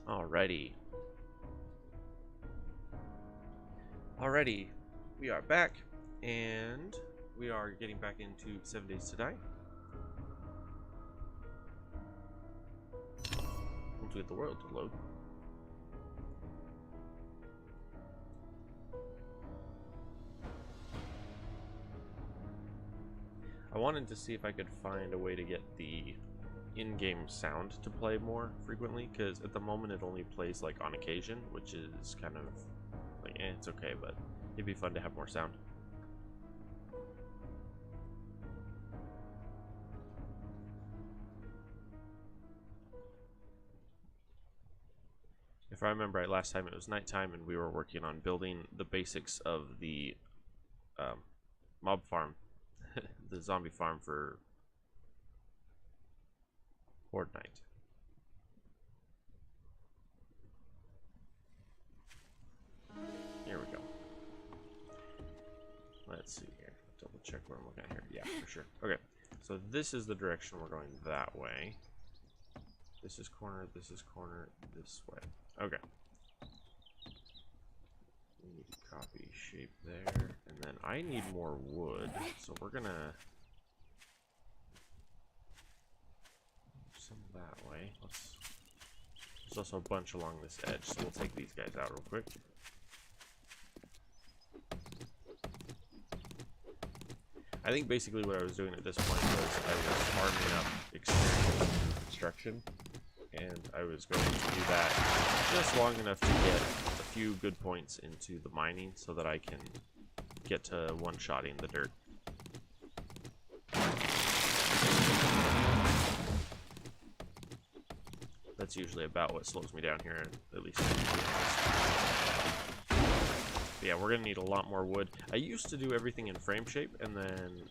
Alrighty. Alrighty, we are back, and we are getting back into 7 Days to Die. Once we get the world to load. I wanted to see if I could find a way to get the in-game sound to play more frequently, because at the moment it only plays like on occasion, which is kind of like, it's okay, but it'd be fun to have more sound. If I remember right, last time it was nighttime and we were working on building the basics of the mob farm, the zombie farm for Fortnite. Here we go. Let's see here. Double check what I'm looking at here. Yeah, for sure. Okay, so this is the direction we're going that way. This is corner, this this way. Okay. We need to copy shape there. And then I need more wood, so we're gonna some that way. There's also a bunch along this edge, so we'll take these guys out real quick. I think basically what I was doing at this point was I was farming up experience in construction, and I was going to do that just long enough to get a few good points into the mining so that I can get to one-shotting the dirt. That's usually about what slows me down here, at least. But yeah, we're gonna need a lot more wood. I used to do everything in frame shape, and then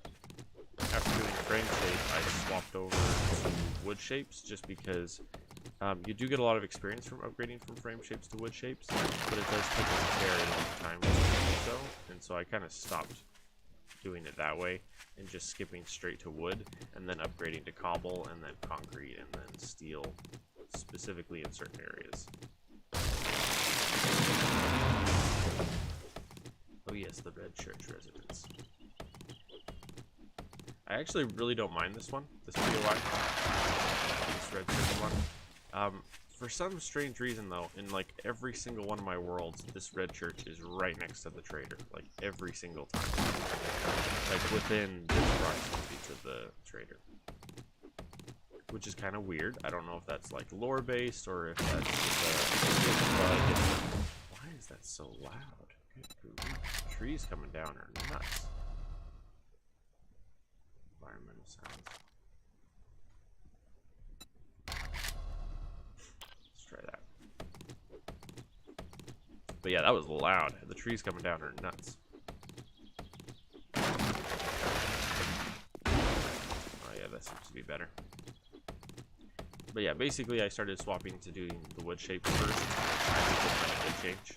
after doing frame shape, I swapped over to wood shapes, just because you do get a lot of experience from upgrading from frame shapes to wood shapes, but it does take a very long time to do so, and so I kind of stopped doing it that way and just skipping straight to wood, and then upgrading to cobble, and then concrete, and then steel, specifically in certain areas. Oh yes, the Red Church residence. I actually really don't mind this one, this POI, this Red Church one. For some strange reason though, in like every single one of my worlds, this Red Church is right next to the trader, like every single time. Like within this proximity to the trader. Which is kind of weird. I don't know if that's like lore based or if that's just a bug. Why is that so loud? Good grief. Trees coming down are nuts. Environmental sounds. Let's try that. But yeah, that was loud. The trees coming down are nuts. Oh yeah, that seems to be better. But yeah, basically I started swapping to doing the wood shape first. I think it's a good change.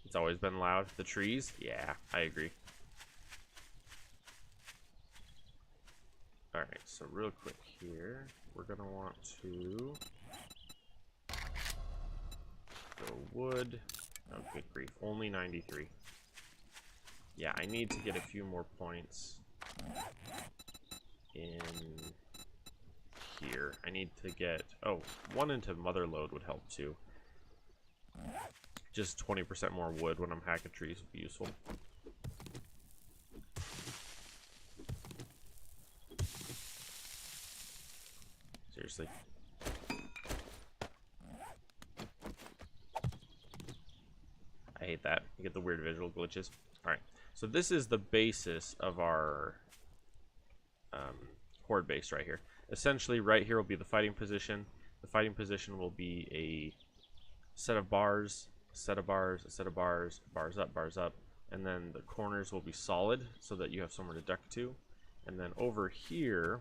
It's always been loud. The trees? Yeah, I agree. Alright, so real quick here, we're gonna want to go wood. Oh, good grief. Only 93. Yeah, I need to get a few more points in here. I need to get, oh, one into mother load would help too. Just 20% more wood when I'm hacking trees would be useful. Seriously. I hate that. You get the weird visual glitches. Alright, so this is the basis of our horde base right here. Essentially, right here will be the fighting position. The fighting position will be a set of bars, a set of bars, a set of bars, bars up, and then the corners will be solid so that you have somewhere to duck to. And then over here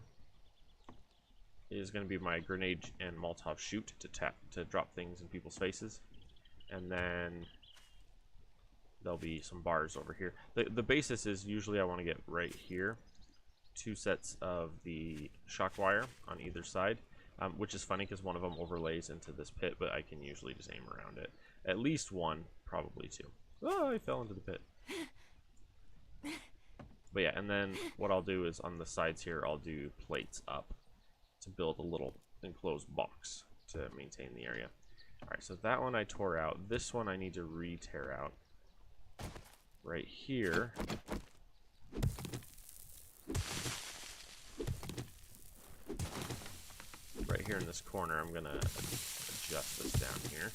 is going to be my grenade and Molotov chute to drop things in people's faces. And then there'll be some bars over here. The basis is usually I want to get right here. 2 sets of the shock wire on either side, which is funny because one of them overlays into this pit, but I can usually just aim around it. At least one, probably 2. Oh, I fell into the pit. But yeah, and then what I'll do is on the sides here, I'll do plates up to build a little enclosed box to maintain the area. Alright, so that one I tore out. This one I need to re-tear out. Right here. Right here in this corner, I'm going to adjust this down here.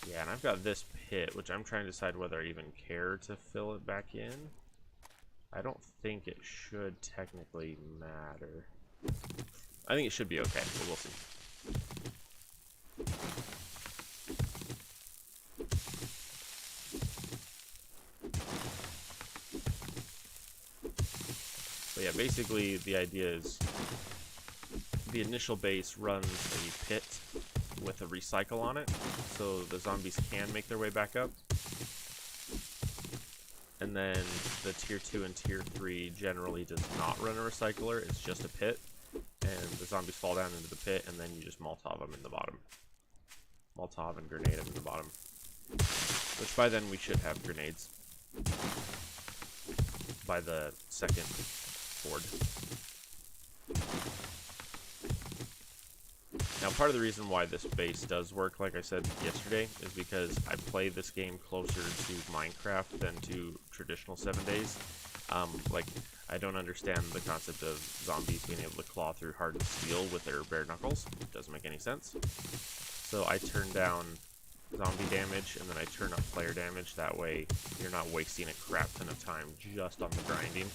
Yeah, and I've got this pit, which I'm trying to decide whether I even care to fill it back in. I don't think it should technically matter. I think it should be okay, but we'll see. But yeah, basically the idea is the initial base runs a pit with a recycle on it, so the zombies can make their way back up. And then the tier 2 and tier 3 generally does not run a recycler, it's just a pit. And the zombies fall down into the pit, and then you just Molotov them in the bottom. Molotov and grenade them in the bottom. Which by then we should have grenades. By the second board. Now, part of the reason why this base does work, like I said yesterday, is because I play this game closer to Minecraft than to traditional 7 days. Like, I don't understand the concept of zombies being able to claw through hardened steel with their bare knuckles. It doesn't make any sense. So I turn down zombie damage, and then I turn up player damage. That way, you're not wasting a crap ton of time just on the grinding.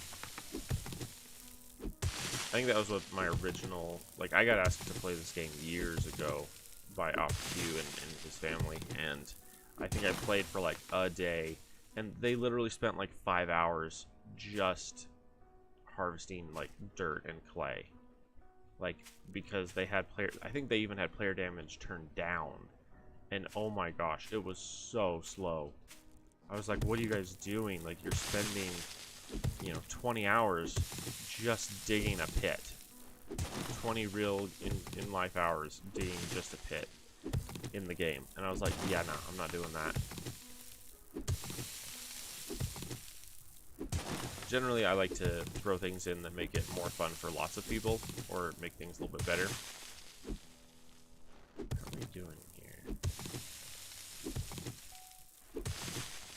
I think that was what my original, like, I got asked to play this game years ago by OpQ and his family, and I think I played for like a day, and they literally spent like 5 hours just harvesting like dirt and clay, like, because they had player, I think they even had player damage turned down, and oh my gosh, it was so slow. I was like, what are you guys doing? Like, you're spending, you know, 20 hours just digging a pit. 20 real in life hours digging just a pit in the game. And I was like, yeah, no, I'm not doing that. Generally, I like to throw things in that make it more fun for lots of people, or make things a little bit better. How are we doing here?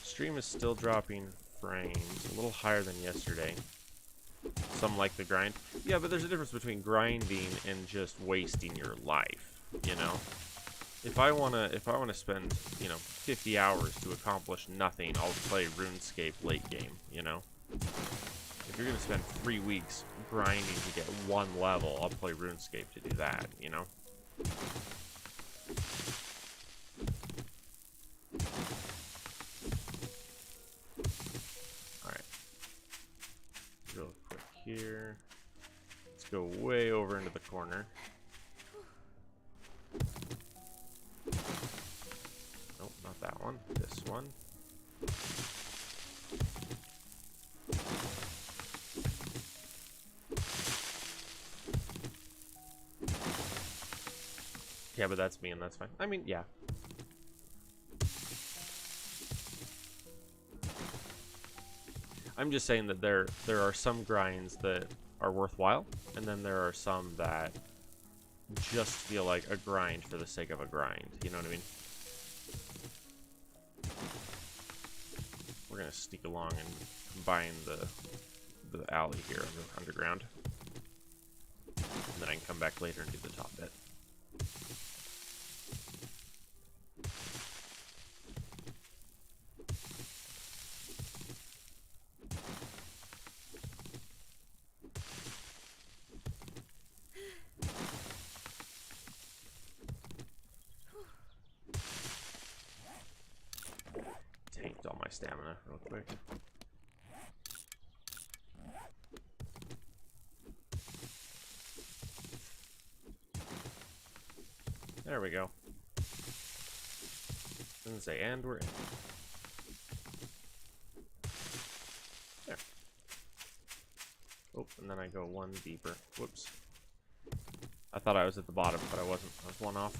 Stream is still dropping frames, a little higher than yesterday. Some like the grind. Yeah, but there's a difference between grinding and just wasting your life, you know? If I wanna spend, you know, 50 hours to accomplish nothing, I'll play RuneScape late game, you know? If you're gonna spend 3 weeks grinding to get 1 level, I'll play RuneScape to do that, you know? Alright. Real quick here. Let's go way over into the corner. Nope, not that one. This one. Yeah, but that's me, and that's fine. I mean, yeah. I'm just saying that there are some grinds that are worthwhile, and then there are some that just feel like a grind for the sake of a grind. You know what I mean? We're gonna sneak along and combine the alley here underground, and then I can come back later and do the top bit. Tanked all my stamina real quick. There we go. Doesn't say, and we're in. Oh, and then I go one deeper. Whoops. I thought I was at the bottom, but I wasn't. I was one off.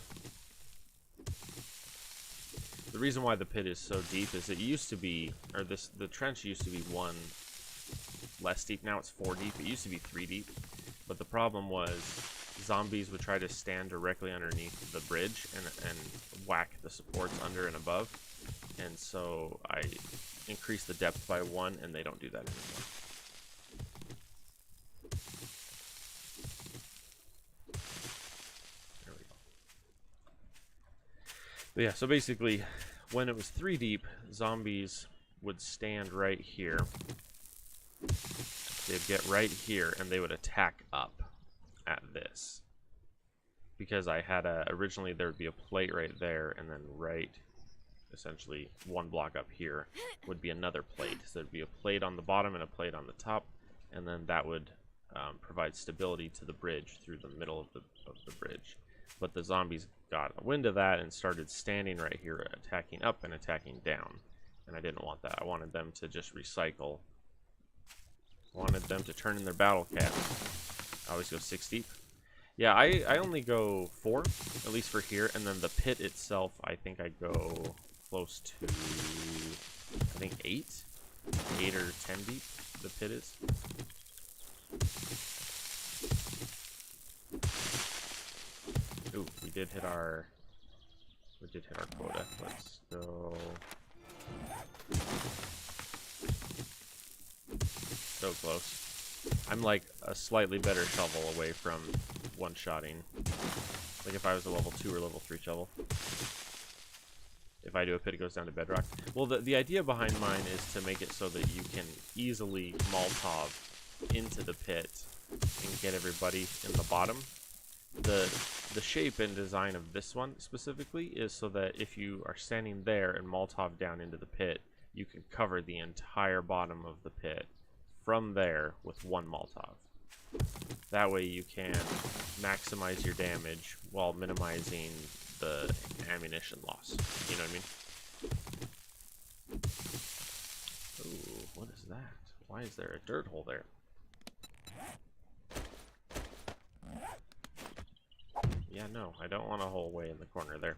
The reason why the pit is so deep is it used to be, or the trench used to be 1 less deep. Now it's 4 deep. It used to be 3 deep. But the problem was zombies would try to stand directly underneath the bridge and whack the supports under and above. And so I increased the depth by 1, and they don't do that anymore. There we go. But yeah, so basically, when it was 3 deep, zombies would stand right here. They'd get right here, and they would attack up at this. Because I had originally there would be a plate right there, and then right, essentially 1 block up here would be another plate. So there'd be a plate on the bottom and a plate on the top, and then that would provide stability to the bridge through the middle of the bridge. But the zombies got a wind of that and started standing right here, attacking up and attacking down. And I didn't want that. I wanted them to just recycle. I wanted them to turn in their battle caps. I always go 6 deep. Yeah, I only go 4, at least for here. And then the pit itself, I think I go close to, I think 8 or 10 deep, the pit is. Ooh, we did hit our quota. Let's go. So close. I'm like a slightly better shovel away from one-shotting. Like if I was a level 2 or level 3 shovel. If I do a pit, it goes down to bedrock. Well, the idea behind mine is to make it so that you can easily Molotov into the pit and get everybody in the bottom. The shape and design of this one specifically is so that if you are standing there and Molotov down into the pit, you can cover the entire bottom of the pit from there with 1 Molotov. That way you can maximize your damage while minimizing the ammunition loss. You know what I mean? Ooh, what is that? Why is there a dirt hole there? Yeah, no, I don't want a hole way in the corner there.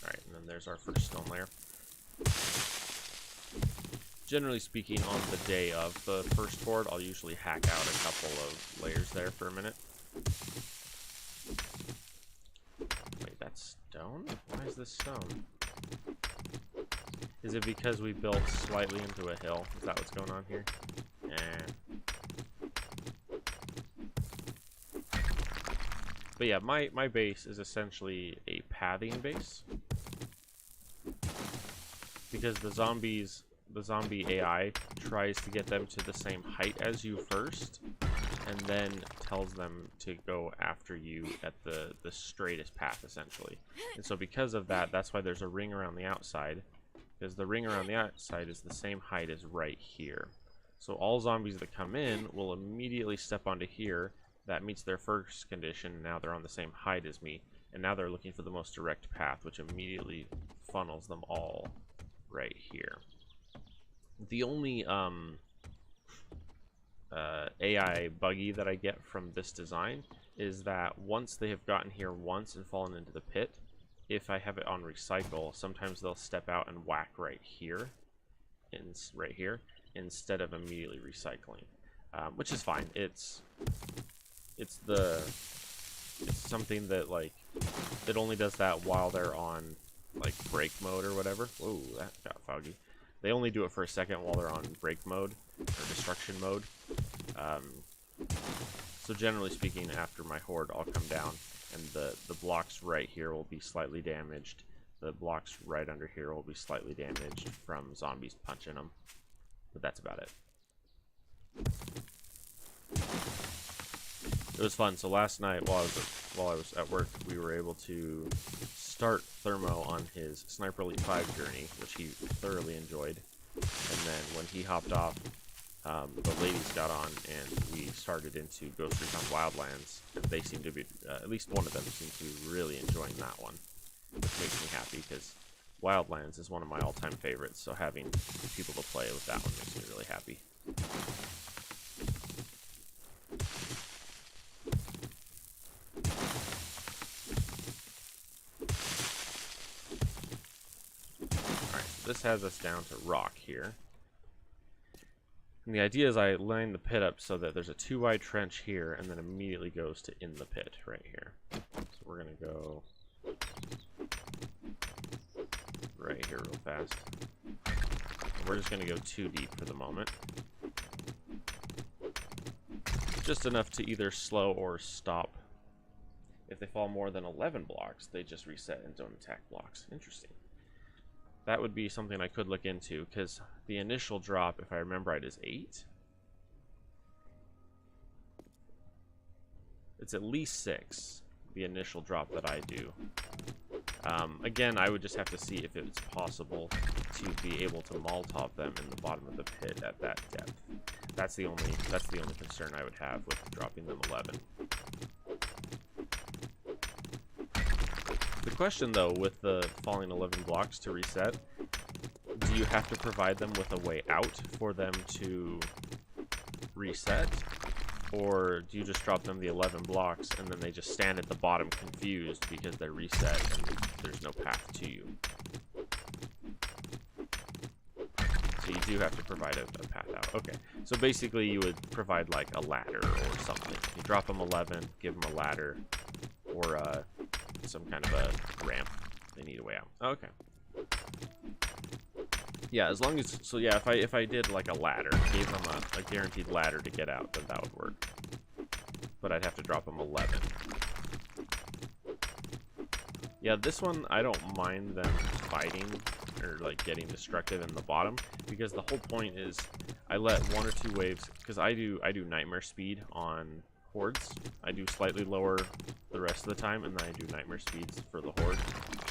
Alright, and then there's our first stone layer. Generally speaking, on the day of the first horde, I'll usually hack out a couple of layers there for a minute. Wait, that's stone? Why is this stone? Is it because we built slightly into a hill? Is that what's going on here? But yeah, my base is essentially a pathing base. Because the zombie AI tries to get them to the same height as you first, and then tells them to go after you at the straightest path, essentially. And so because of that, that's why there's a ring around the outside. Because the ring around the outside is the same height as right here. So all zombies that come in will immediately step onto here. That meets their first condition. Now they're on the same height as me. And now they're looking for the most direct path, which immediately funnels them all right here. The only AI buggy that I get from this design is that once they have gotten here once and fallen into the pit, if I have it on recycle, sometimes they'll step out and whack right here, instead of immediately recycling, which is fine. It's something that, like, it only does that while they're on like break mode or whatever. Whoa, that got foggy. They only do it for a second while they're on break mode or destruction mode. So generally speaking, after my horde, I'll come down and the blocks right here will be slightly damaged. The blocks right under here will be slightly damaged from zombies punching them. But that's about it. It was fun. So last night while I was at work, we were able to start Thermo on his Sniper Elite 5 journey, which he thoroughly enjoyed. And then when he hopped off, the ladies got on and we started into Ghost Recon Wildlands, and they seemed to be, at least one of them seemed to be really enjoying that one. which makes me happy because Wildlands is one of my all-time favorites, so having people to play with that one makes me really happy. Alright, so this has us down to rock here. And the idea is I line the pit up so that there's a 2-wide trench here, and then immediately goes to in the pit right here. So we're going to go right here real fast. We're just going to go 2 deep for the moment. Just enough to either slow or stop. If they fall more than 11 blocks, they just reset and don't attack blocks. Interesting. That would be something I could look into, because the initial drop, if I remember right, is 8. It's at least 6, the initial drop that I do. Again, I would just have to see if it's possible to be able to Molotov them in the bottom of the pit at that depth. That's the only concern I would have with dropping them 11. The question, though, with the falling 11 blocks to reset, do you have to provide them with a way out for them to reset? Or do you just drop them the 11 blocks and then they just stand at the bottom confused because they're reset and there's no path to you? So you do have to provide a path out. Okay, so basically you would provide like a ladder or something. You drop them 11, give them a ladder, or some kind of a ramp. They need a way out. Okay. Yeah, as long as, so yeah, if I did like a ladder, gave them a guaranteed ladder to get out, then that would work. But I'd have to drop them 11. Yeah, this one, I don't mind them fighting or like getting destructive in the bottom, because the whole point is I let 1 or 2 waves, because I do nightmare speed on hordes. I do slightly lower the rest of the time, and then I do nightmare speeds for the horde.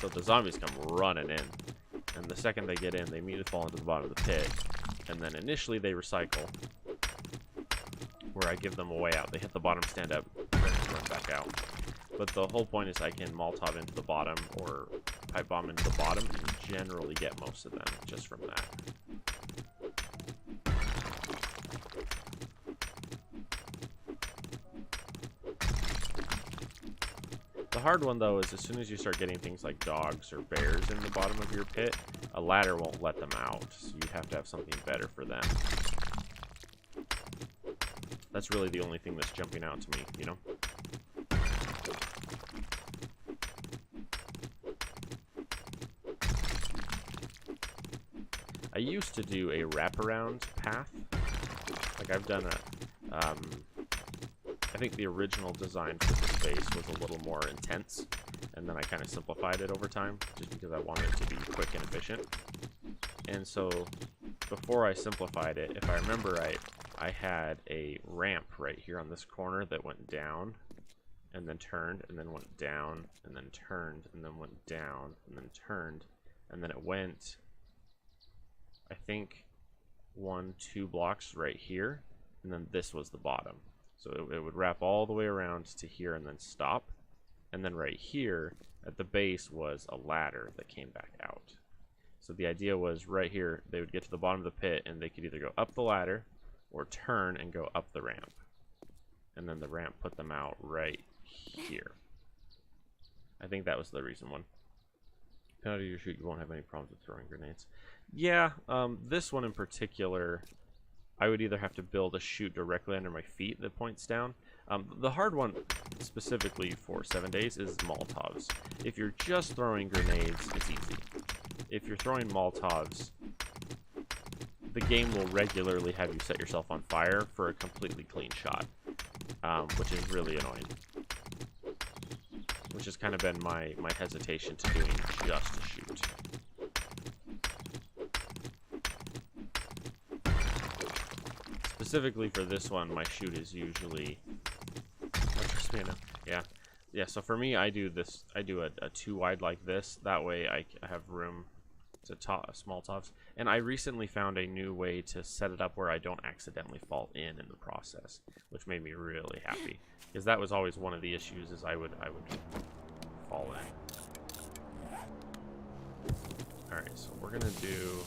So the zombies come running in, and the second they get in, they immediately fall into the bottom of the pit, and then initially they recycle, where I give them a way out. They hit the bottom, stand up, and run back out. But the whole point is I can Molotov into the bottom, or pipe bomb into the bottom, and generally get most of them just from that. The hard one, though, is as soon as you start getting things like dogs or bears in the bottom of your pit, a ladder won't let them out, so you'd have to have something better for them. That's really the only thing that's jumping out to me, you know? I used to do a wraparound path. Like I've done a, I think the original design for this base was a little more intense, and then I kind of simplified it over time, just because I wanted it to be quick and efficient. And so, before I simplified it, if I remember right, I had a ramp right here on this corner that went down, and then turned, and then went down, and then turned, and then went down, and then turned, and then it went, I think, 1-2 blocks right here, and then this was the bottom. So it would wrap all the way around to here and then stop. And then right here at the base was a ladder that came back out. So the idea was right here, they would get to the bottom of the pit and they could either go up the ladder or turn and go up the ramp. And then the ramp put them out right here. I think that was the reason one. Penalty your shoot, you won't have any problems with throwing grenades. Yeah, this one in particular, I would either have to build a chute directly under my feet that points down. The hard one, specifically for 7 days, is Molotovs. If you're just throwing grenades, it's easy. If you're throwing Molotovs, the game will regularly have you set yourself on fire for a completely clean shot, which is really annoying. Which has kind of been my hesitation to doing just a chute. Specifically for this one, my chute is usually, trust me enough, yeah. So for me, I do this. I do a 2-wide like this. That way, I have room to small tops. And I recently found a new way to set it up where I don't accidentally fall in the process, which made me really happy, because that was always one of the issues. Is I would fall in. So we're gonna do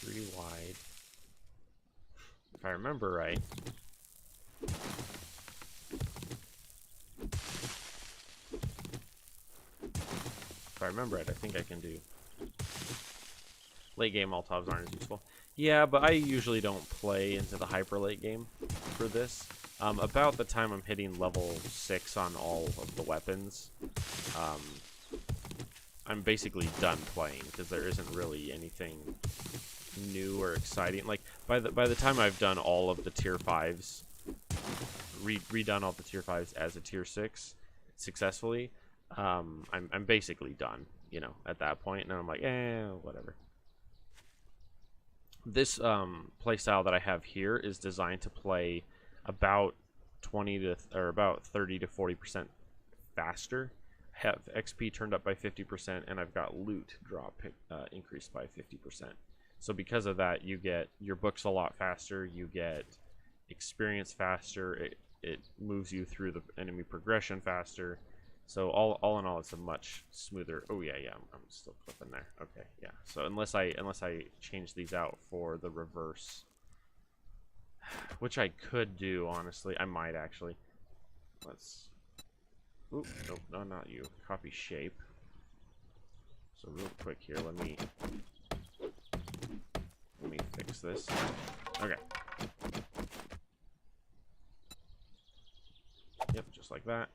3 wide. If I remember right. If I remember right, I think I can do late game Molotovs aren't as useful. Yeah, but I usually don't play into the hyper late game for this. About the time I'm hitting level 6 on all of the weapons, I'm basically done playing because there isn't really anything new or exciting. Like by the time I've done all of the tier 5s, redone all the tier 5s as a tier 6 successfully, I'm basically done, you know, at that point, and I'm like, whatever. This playstyle that I have here is designed to play about 30 to 40% faster. Have XP turned up by 50%, and I've got loot drop increased by 50%. So because of that, you get your books a lot faster. You get experience faster. It moves you through the enemy progression faster. So all in all, it's a much smoother. Oh yeah, I'm still flipping there. Okay, yeah. So unless I change these out for the reverse, which I could do, honestly, I might actually. Let's. Oop, nope, no, not you. Copy shape. So real quick here, let me fix this. Okay. Yep, just like that.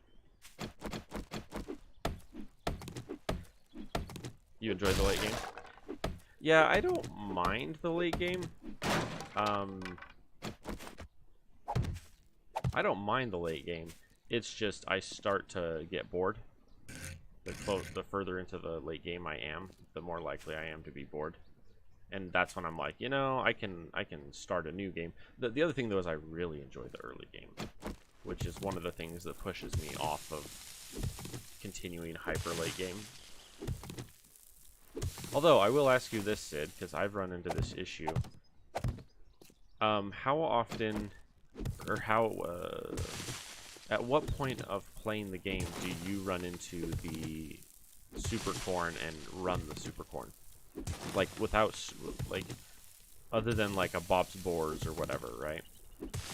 You enjoy the late game? Yeah, I don't mind the late game. I don't mind the late game. It's just I start to get bored. The further into the late game I am, the more likely I am to be bored. And that's when I'm like, you know, I can start a new game. The other thing though is I really enjoy the early game, which is one of the things that pushes me off of continuing hyper late game. Although I will ask you this, Sid, because I've run into this issue. How often, or at what point of playing the game do you run into the super corn and run the super corn? Like without, like, other than like a Bob's Boars or whatever, right?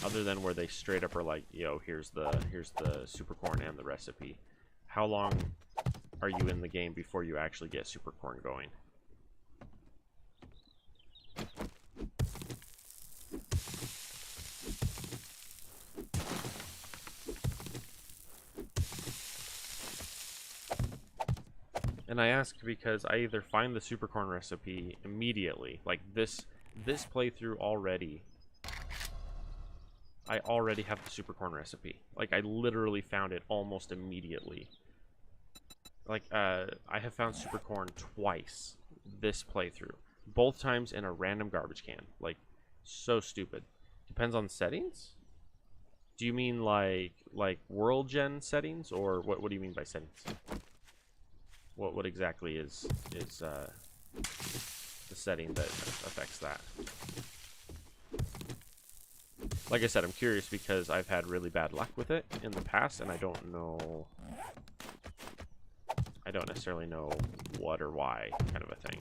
Other than where they straight up are like, yo, here's the super corn and the recipe. How long are you in the game before you actually get super corn going? And I ask because I either find the super corn recipe immediately, like this playthrough already. I already have the super corn recipe. Like I literally found it almost immediately. Like I have found super corn twice this playthrough, both times in a random garbage can. Like so stupid. Depends on settings. Do you mean like world gen settings, or what do you mean by settings? What exactly is the setting that affects that? Like I said, I'm curious because I've had really bad luck with it in the past, and I don't necessarily know what or why, kind of a thing.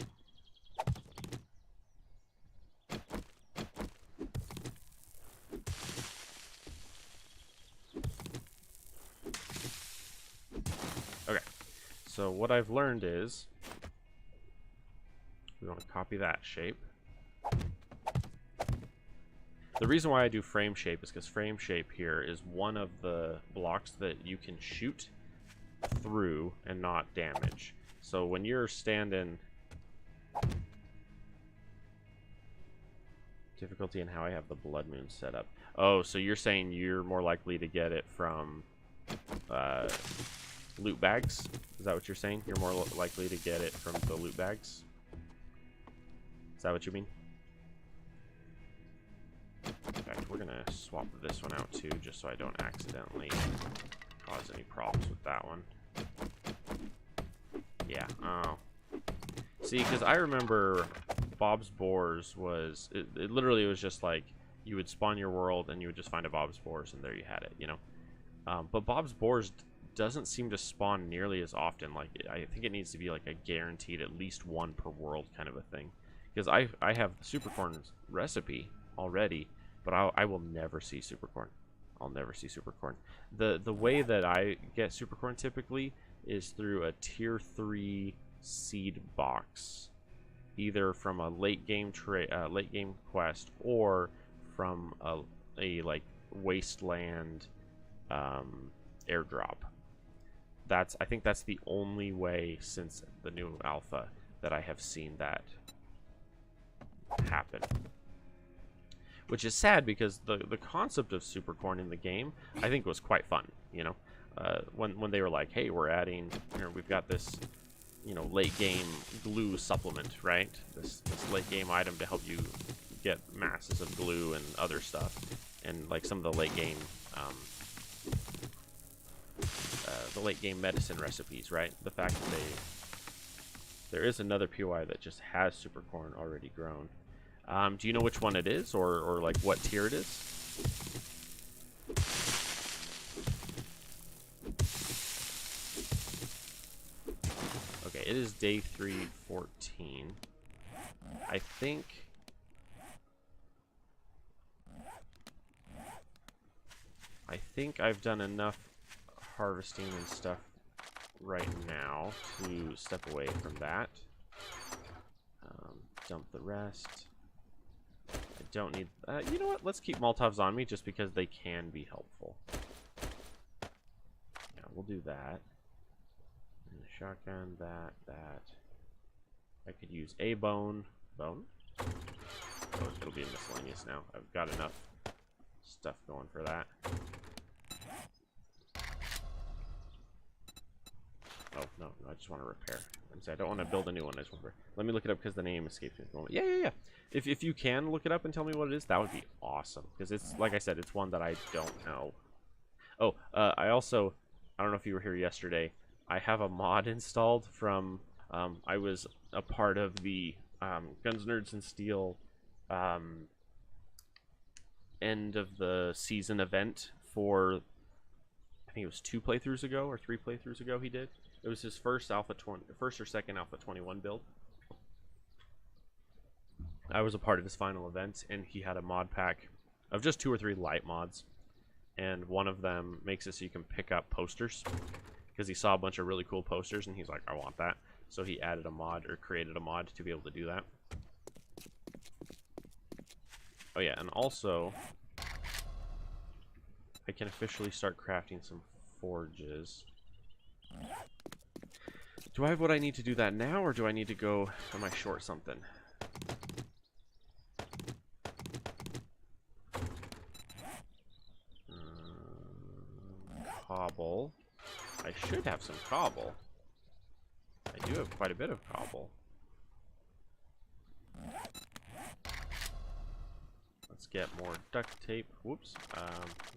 Okay, so what I've learned is we want to copy that shape. The reason why I do frame shape is because frame shape here is one of the blocks that you can shoot through and not damage. So when you're standing, difficulty and how I have the blood moon set up. Oh, so you're saying you're more likely to get it from loot bags? Is that what you're saying? You're more likely to get it from the loot bags? Is that what you mean? In fact, we're gonna swap this one out too, just so I don't accidentally cause any problems with that one. Yeah, oh. See, because I remember Bob's Boars was, it literally was just like, you would spawn your world and you would just find a Bob's Boars and there you had it, you know? But Bob's Boars doesn't seem to spawn nearly as often. Like, I think it needs to be like a guaranteed at least one per world kind of a thing. Because I have the supercorn recipe already, but I will never see supercorn. I'll never see supercorn. The way that I get supercorn typically is through a tier 3 seed box, either from a late game quest or from a like wasteland airdrop. I think that's the only way since the new alpha that I have seen that happen. Which is sad because the concept of supercorn in the game I think was quite fun, you know. When they were like, hey, we're adding, we've got this, you know, late game glue supplement, right? This late game item to help you get masses of glue and other stuff, and like some of the late game medicine recipes, right? The fact that there is another POI that just has supercorn already grown. Do you know which one it is, or like what tier it is? Okay, it is day 314. I think I've done enough harvesting and stuff right now to step away from that. Dump the rest. I don't need... you know what? Let's keep Molotovs on me just because they can be helpful. Yeah, we'll do that. And shotgun, that. I could use a bone. Bone? Oh, it'll be miscellaneous now. I've got enough stuff going for that. Oh, no, I just want to repair. I don't want to build a new one. I just want to repair. Let me look it up because the name escapes me at the moment. Yeah. If you can look it up and tell me what it is, that would be awesome. Because it's, like I said, it's one that I don't know. Oh, I don't know if you were here yesterday. I have a mod installed from, I was a part of the Guns, Nerds, and Steel end of the season event for, I think it was 2 playthroughs ago or 3 playthroughs ago he did. It was his first or second Alpha 21 build. I was a part of his final event, and he had a mod pack of just 2 or 3 light mods, and one of them makes it so you can pick up posters, because he saw a bunch of really cool posters, and he's like, I want that. So he added a mod, or created a mod to be able to do that. Oh yeah, and also, I can officially start crafting some forges. Do I have what I need to do that now, or do I need to go, am I short something? Cobble. I should have some cobble. I do have quite a bit of cobble. Let's get more duct tape. Whoops.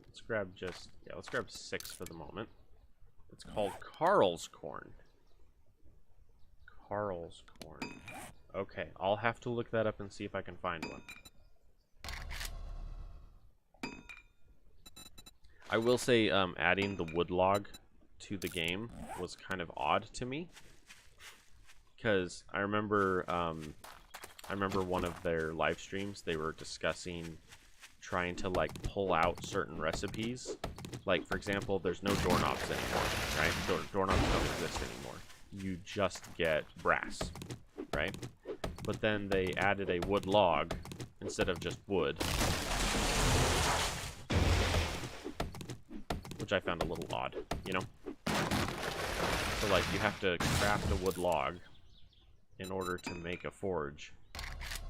Let's grab let's grab 6 for the moment. It's called Carl's corn. Carl's corn. Okay, I'll have to look that up and see if I can find one. I will say adding the wood log to the game was kind of odd to me, because I remember one of their live streams, they were discussing trying to like pull out certain recipes. Like, for example, there's no doorknobs anymore, right? Doorknobs don't exist anymore. You just get brass, right? But then they added a wood log instead of just wood, which I found a little odd, you know? So, like, you have to craft a wood log in order to make a forge.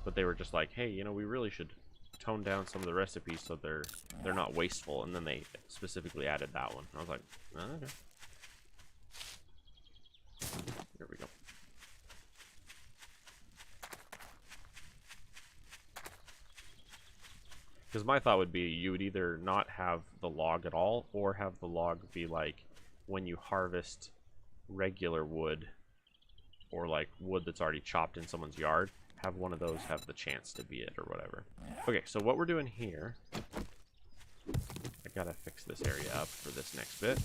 But they were just like, hey, you know, we really should tone down some of the recipes so they're not wasteful. And then they specifically added that one. I was like, oh, okay. There we go. Because my thought would be you would either not have the log at all, or have the log be like when you harvest regular wood, or like wood that's already chopped in someone's yard, have one of those have the chance to be it or whatever. Okay, so what we're doing here, I gotta fix this area up for this next bit.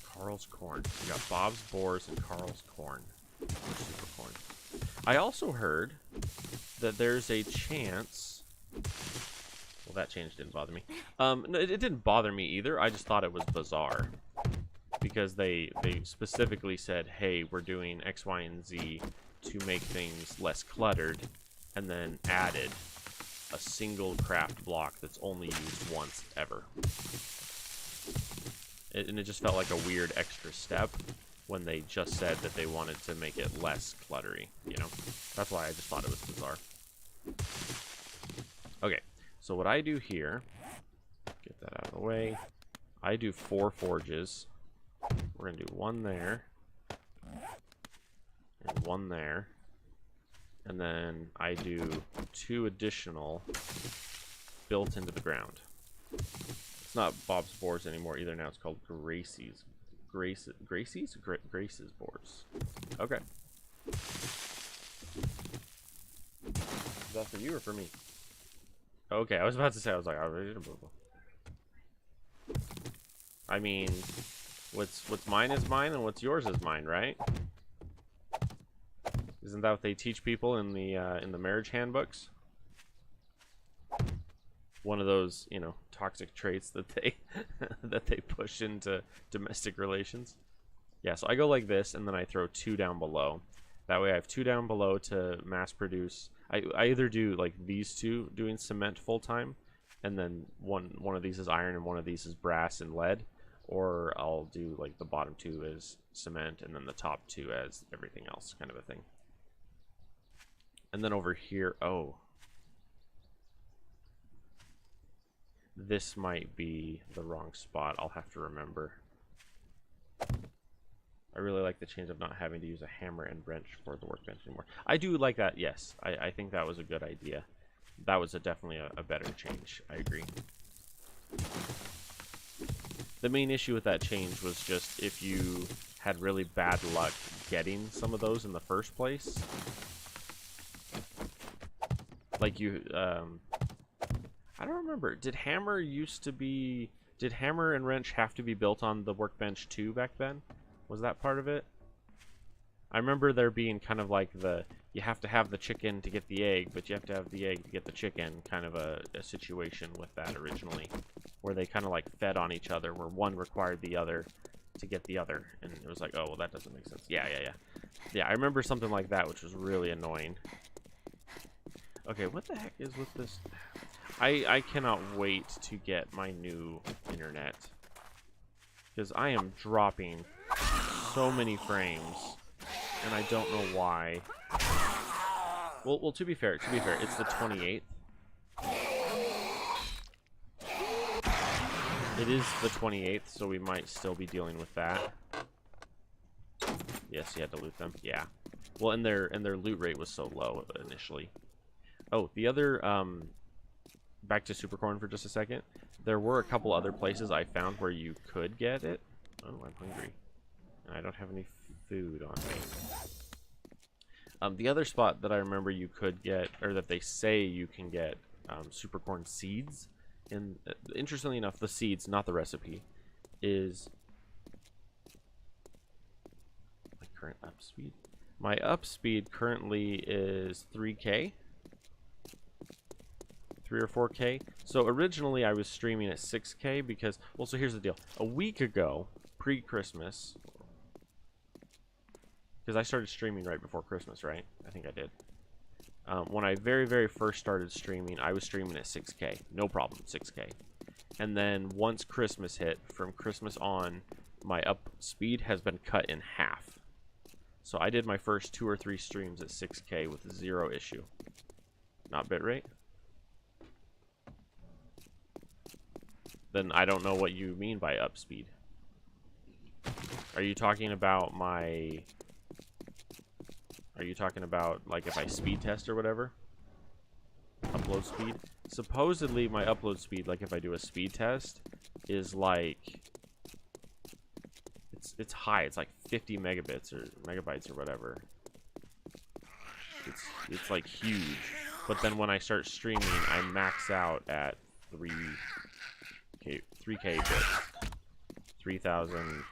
Carl's corn. We got Bob's boars and Carl's corn. Or super corn. I also heard that there's a chance. Well, that change didn't bother me. No, it didn't bother me either. I just thought it was bizarre because they specifically said, "Hey, we're doing X, Y, and Z to make things less cluttered," and then added a single craft block that's only used once ever. And it just felt like a weird extra step when they just said that they wanted to make it less cluttery, you know? That's why I just thought it was bizarre. Okay, so what I do here, get that out of the way, I do 4 forges. We're going to do 1 there, and 1 there, and then I do 2 additional built into the ground. It's not Bob's boars anymore either. Now it's called Grace's boars. Okay. Is that for you or for me? Okay, I was about to say, I was like, I mean, what's mine is mine, and what's yours is mine, right? Isn't that what they teach people in the marriage handbooks? One of those, you know, toxic traits that they that they push into domestic relations. Yeah, so I go like this, and then I throw 2 down below. That way I have 2 down below to mass produce. I either do like these 2 doing cement full time, and then one of these is iron and one of these is brass and lead, or I'll do like the bottom 2 as cement and then the top 2 as everything else, kind of a thing. And then over here, oh, this might be the wrong spot. I'll have to remember. I really like the change of not having to use a hammer and wrench for the workbench anymore. I do like that, yes. I think that was a good idea. That was definitely a better change. I agree. The main issue with that change was just if you had really bad luck getting some of those in the first place. Like you, I don't remember. Did hammer and wrench have to be built on the workbench too back then? Was that part of it? I remember there being kind of like you have to have the chicken to get the egg, but you have to have the egg to get the chicken, kind of a situation with that originally, where they kind of like fed on each other, where one required the other to get the other, and it was like, oh, well, that doesn't make sense. Yeah, I remember something like that, which was really annoying. Okay, what the heck is with this? I cannot wait to get my new internet, because I am dropping so many frames, and I don't know why. Well, to be fair, it's the 28th. It is the 28th, so we might still be dealing with that. Yes, you had to loot them. Yeah. Well, and their loot rate was so low initially. Oh, the other back to Supercorn for just a second. There were a couple other places I found where you could get it. Oh, I'm hungry. I don't have any food on me. The other spot that I remember you could get, or that they say you can get, Supercorn seeds. And interestingly enough, the seeds, not the recipe, is my current up speed. My up speed currently is 3K. 3 or 4K. So originally I was streaming at 6K because, well, so here's the deal. A week ago, pre-Christmas, because I started streaming right before Christmas, right? I think I did. When I very first started streaming, I was streaming at 6K. No problem, 6K. And then once Christmas hit, from Christmas on, my up speed has been cut in half. So I did my first 2 or 3 streams at 6K with 0 issue. Not bitrate? Then I don't know what you mean by up speed. Are you talking about my... Are you talking about, like, if I speed test or whatever? Upload speed? Supposedly, my upload speed, like, if I do a speed test, is, like... It's high. It's, like, 50 megabits or megabytes or whatever. It's like, huge. But then when I start streaming, I max out at 3K bits, 3,000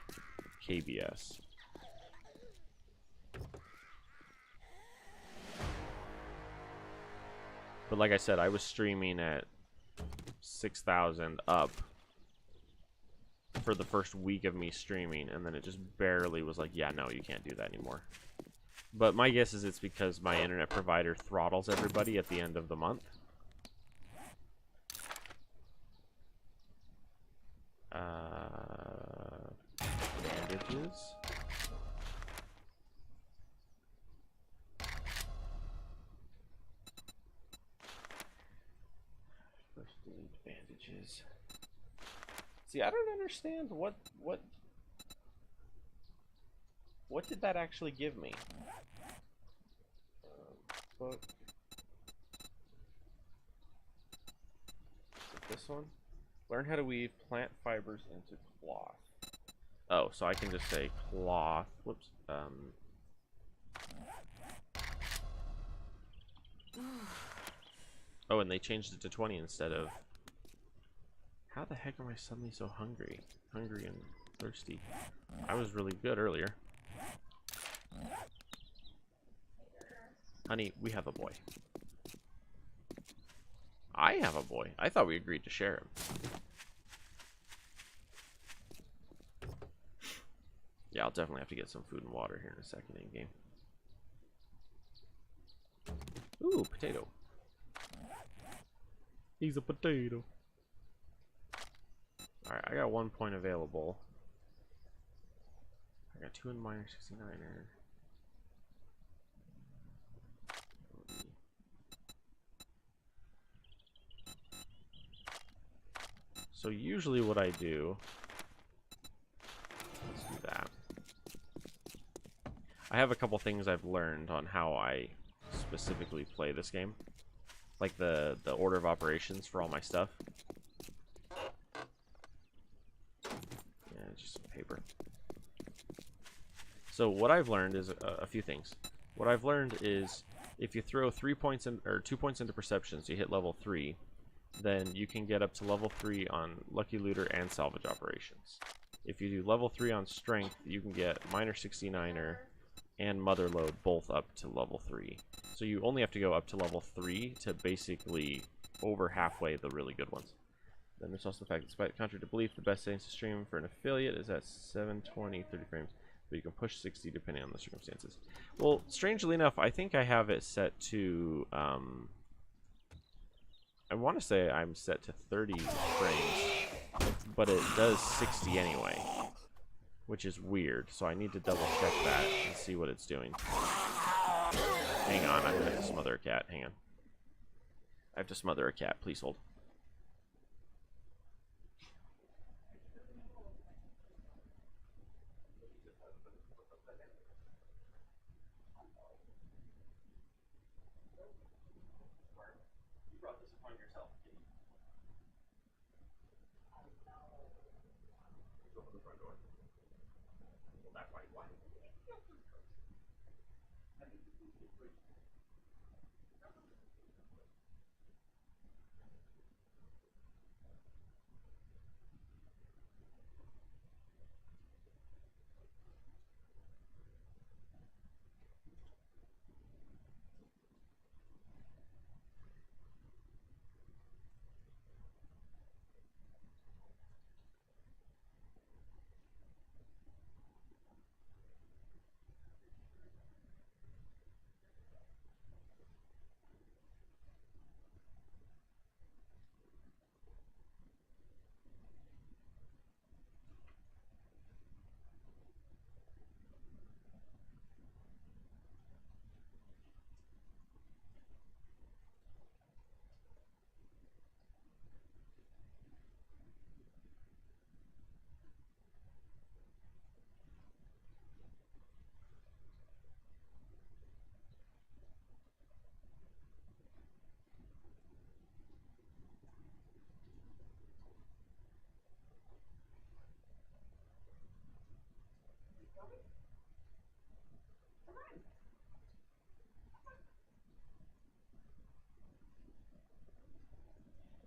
KBS. But like I said, I was streaming at 6,000 up for the first week of me streaming, and then it just barely was like, yeah, no, you can't do that anymore. But my guess is it's because my internet provider throttles everybody at the end of the month. Bandages. First aid bandages. See, I don't understand what did that actually give me? Book. Is it this one? Learn how to weave plant fibers into cloth. Oh, so I can just say cloth. Whoops. Oh, and they changed it to 20 instead of... How the heck am I suddenly so hungry? Hungry and thirsty. I was really good earlier. Honey, we have a boy. I have a boy. I thought we agreed to share him. Yeah, I'll definitely have to get some food and water here in a second in game. Ooh, potato. He's a potato. Alright, I got 1 point available. I got 2 in minor 69er. So usually what I do, let's do that. I have a couple things I've learned on how I specifically play this game. Like the order of operations for all my stuff. Yeah, just some paper. So what I've learned is a few things. What I've learned is if you throw 3 points in, or 2 points into perception, so you hit level 3, then you can get up to level 3 on Lucky Looter and salvage operations. If you do level 3 on strength, you can get minor 69er and mother load both up to level 3. So you only have to go up to level 3 to basically over halfway the really good ones. Then there's also the fact that despite contrary to belief, the best settings to stream for an affiliate is at 720 30 frames, but you can push 60 depending on the circumstances. Well, strangely enough, I think I have it set to I want to say I'm set to 30 frames, but it does 60 anyway, which is weird, so I need to double check that and see what it's doing. Hang on, I'm gonna have to smother a cat. Hang on. I have to smother a cat. Please hold. You brought this upon yourself, kitty. Open the front door. Well, that's why. Why?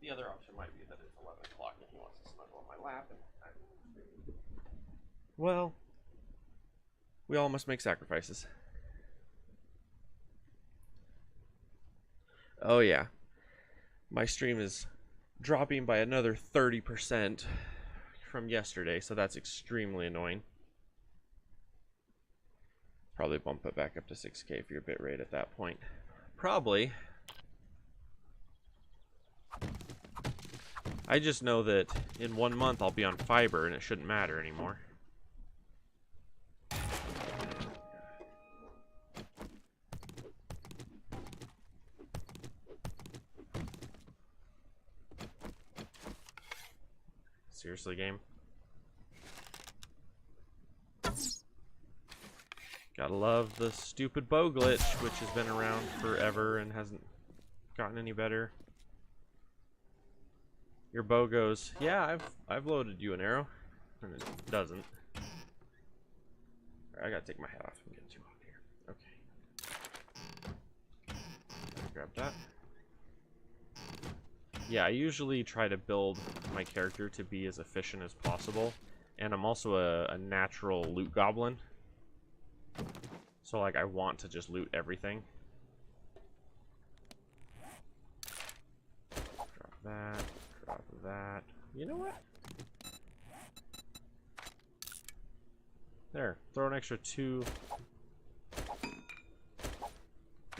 the other option might be that it's 11 o'clock and he wants to snuggle on my lap. And well, we all must make sacrifices. Oh yeah, my stream is dropping by another 30% from yesterday, so that's extremely annoying. Probably bump it back up to 6K for your bitrate at that point. Probably. I just know that in 1 month I'll be on fiber and it shouldn't matter anymore. Seriously, game? Gotta love the stupid bow glitch, which has been around forever and hasn't gotten any better. Your bow goes, yeah, I've loaded you an arrow, and it doesn't. Right, I gotta take my hat off. I'm getting too hot here. Okay. Grab that. Yeah, I usually try to build my character to be as efficient as possible, and I'm also a natural loot goblin. So, like, I want to just loot everything. Drop that. Drop that. You know what? There. Throw an extra 2. Get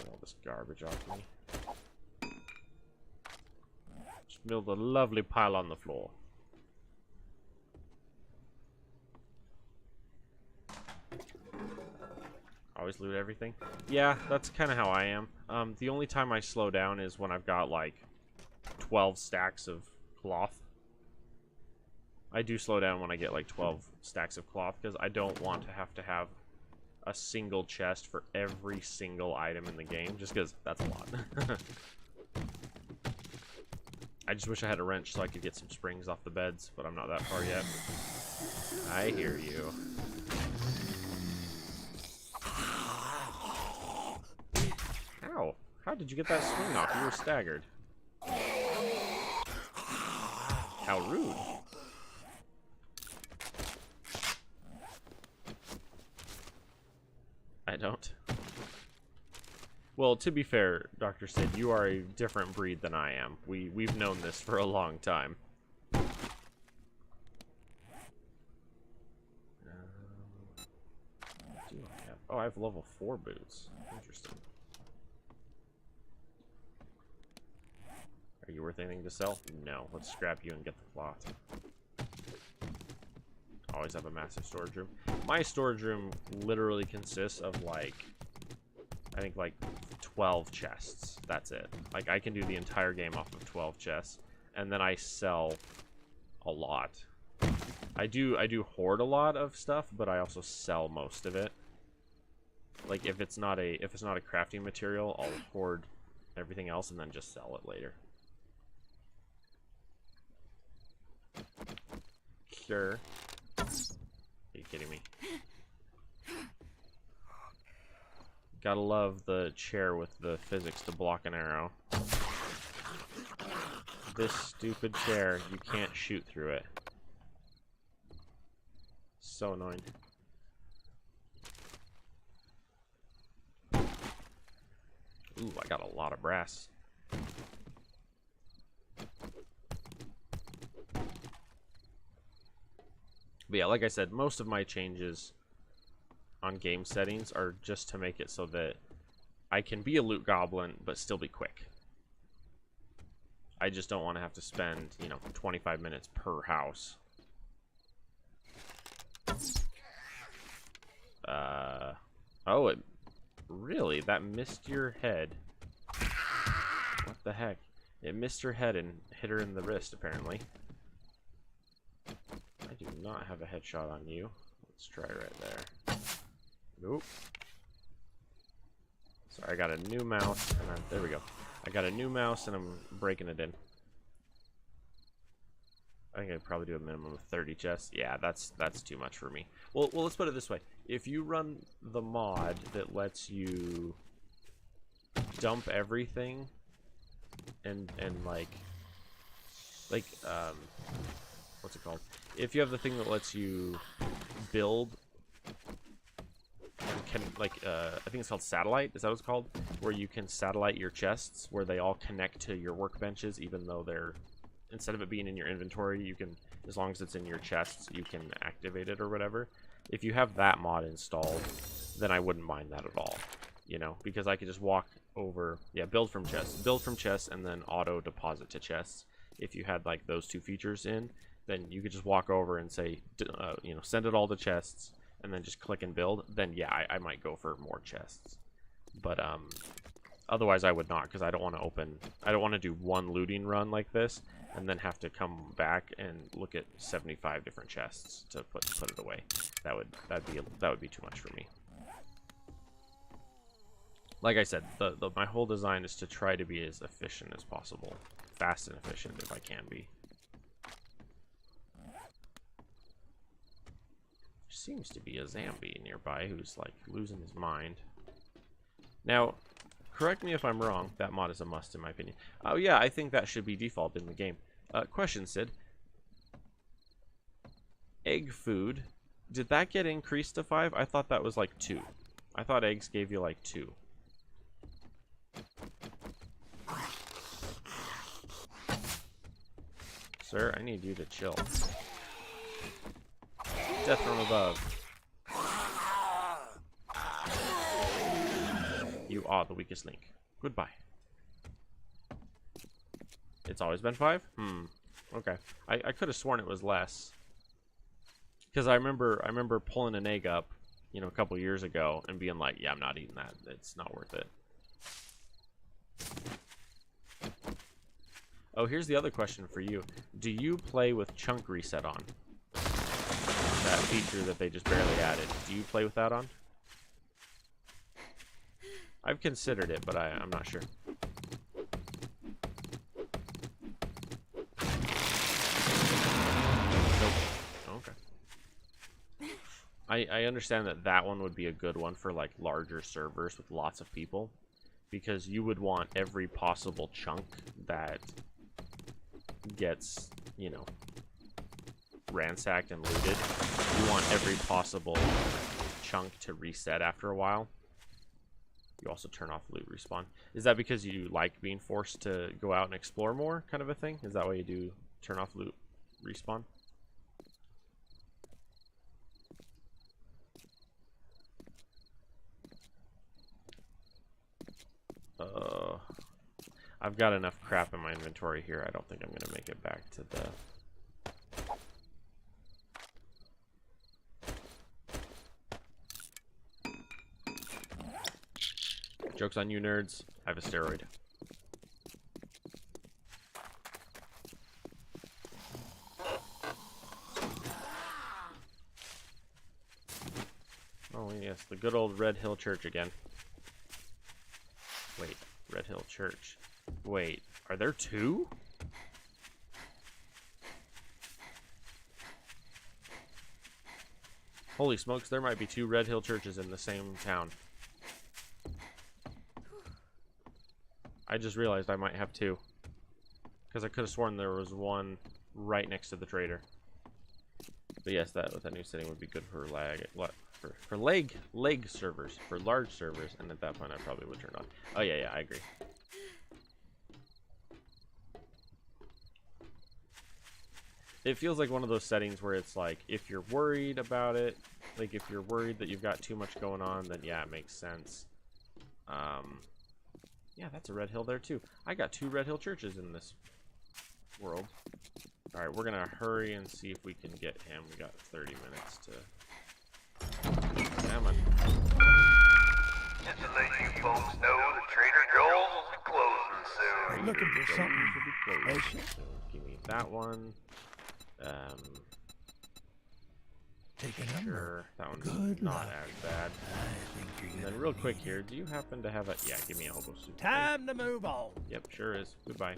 all this garbage off me. Just build a lovely pile on the floor. Always loot everything. Yeah, that's kind of how I am. The only time I slow down is when I've got like 12 stacks of cloth. I do slow down when I get like 12 stacks of cloth because I don't want to have a single chest for every single item in the game, just because that's a lot. I just wish I had a wrench so I could get some springs off the beds, but I'm not that far yet. I hear you. Ow. How did you get that swing off? You were staggered. How rude. I don't. Well, to be fair, Dr. Sid, you are a different breed than I am. We've known this for a long time. Oh, I have level 4 boots. Interesting. Are you worth anything to sell? No. Let's scrap you and get the cloth. Always have a massive storage room. My storage room literally consists of like, I think like 12 chests. That's it. Like I can do the entire game off of 12 chests, and then I sell a lot. I do hoard a lot of stuff, but I also sell most of it. Like if it's not a crafting material, I'll hoard everything else and then just sell it later. Sure. Are you kidding me? Gotta love the chair with the physics to block an arrow. This stupid chair, you can't shoot through it. So annoying. Ooh, I got a lot of brass. But yeah, like I said, most of my changes on game settings are just to make it so that I can be a loot goblin, but still be quick. I just don't want to have to spend, you know, 25 minutes per house. Oh, it really? That missed your head. What the heck? It missed her head and hit her in the wrist, apparently. I do not have a headshot on you. Let's try right there. Nope. Sorry, I got a new mouse, and there we go. I got a new mouse, and I'm breaking it in. I think I'd probably do a minimum of 30 chests. Yeah, that's too much for me. Well, let's put it this way. If you run the mod that lets you dump everything and like like, what's it called? If you have the thing that lets you build, and can, like, I think it's called satellite, is that what it's called? Where you can satellite your chests, where they all connect to your workbenches, even though they're, instead of it being in your inventory, you can, as long as it's in your chests, you can activate it or whatever. If you have that mod installed, then I wouldn't mind that at all, you know, because I could just walk over, yeah, build from chests, and then auto deposit to chests. If you had like those two features in, then you could just walk over and say, you know, send it all to chests, and then just click and build. Then yeah, I might go for more chests, but otherwise I would not, because I don't want to do one looting run like this and then have to come back and look at 75 different chests to put it away. That would be too much for me. Like I said, my whole design is to try to be as efficient as possible, fast and efficient if I can be. There seems to be a zombie nearby who's like losing his mind. Now, correct me if I'm wrong, that mod is a must in my opinion. Oh yeah, I think that should be default in the game. Question, Sid. Egg food, did that get increased to 5? I thought that was like 2. I thought eggs gave you like 2. Sir, I need you to chill. Death from above. You are the weakest link. Goodbye. It's always been 5? Okay. I could have sworn it was less. Because I remember pulling an egg up, you know, a couple years ago and being like, yeah, I'm not eating that. It's not worth it. Oh, here's the other question for you. Do you play with chunk reset on? That feature that they just barely added. Do you play with that on? I've considered it, but I'm not sure. Nope. Okay. I understand that one would be a good one for like larger servers with lots of people, because you would want every possible chunk that gets, you know, ransacked and looted. You want every possible chunk to reset after a while. You also turn off loot respawn. Is that because you like being forced to go out and explore more, kind of a thing? Is that why you do turn off loot respawn? I've got enough crap in my inventory here. I don't think I'm gonna make it back to the... Joke's on you, nerds. I have a steroid. Oh, yes, the good old Red Hill Church again. Wait, Red Hill Church. Wait, are there 2? Holy smokes, there might be 2 Red Hill churches in the same town. I just realized I might have 2. Because I could have sworn there was one right next to the trader. But yes, that with that new setting would be good for leg servers, for large servers, and at that point I probably would turn it on. Oh yeah, I agree. It feels like one of those settings where it's like, if you're worried about it, like if you're worried that you've got too much going on, then yeah, it makes sense. Yeah, that's a Red Hill there too. I got 2 Red Hill churches in this world. Alright, we're gonna hurry and see if we can get him. We got 30 minutes to... Come on. Just to let you folks know that Trader Joel's will be closing soon. Looking for something special. So give me that one. Take a number. Sure, that one's Good not luck. as bad. I think you're And gonna then real quick need here, it. do you happen to have a... Yeah, give me elbow soup. Time to move on. Yep, sure is. Goodbye.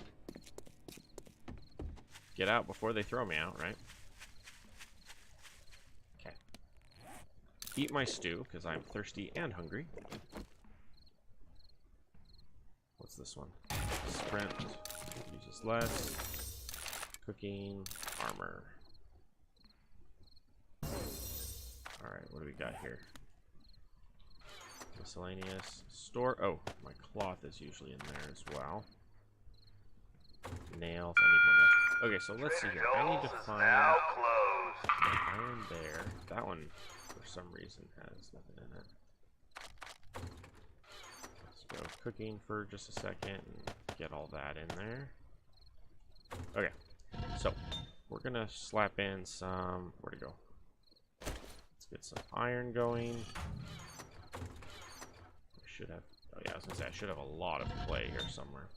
Get out before they throw me out, right? Okay. Eat my stew, because I'm thirsty and hungry. What's this one? Sprint. Uses less. Cooking, armor. Alright, what do we got here? Miscellaneous. Store. Oh, my cloth is usually in there as well. Nails. I need more nails. Okay, so let's see here. I need to find Now closed. iron there. That one, for some reason, has nothing in it. Let's go cooking for just a second and get all that in there. Okay, so we're gonna slap in some. Where'd it go? Let's get some iron going. I should have. Oh yeah, I was gonna say I should have a lot of clay here somewhere.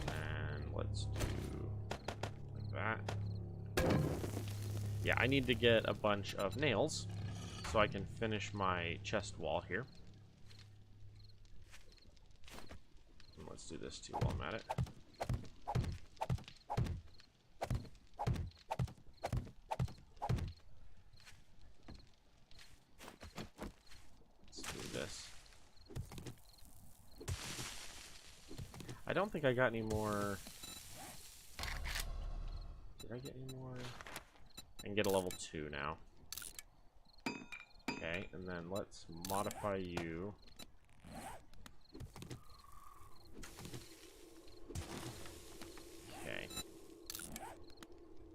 And let's do like that. Yeah, I need to get a bunch of nails so I can finish my chest wall here. And let's do this too while I'm at it. I don't think I got any more. Did I get any more? I can get a level 2 now. Okay, and then let's modify you. Okay.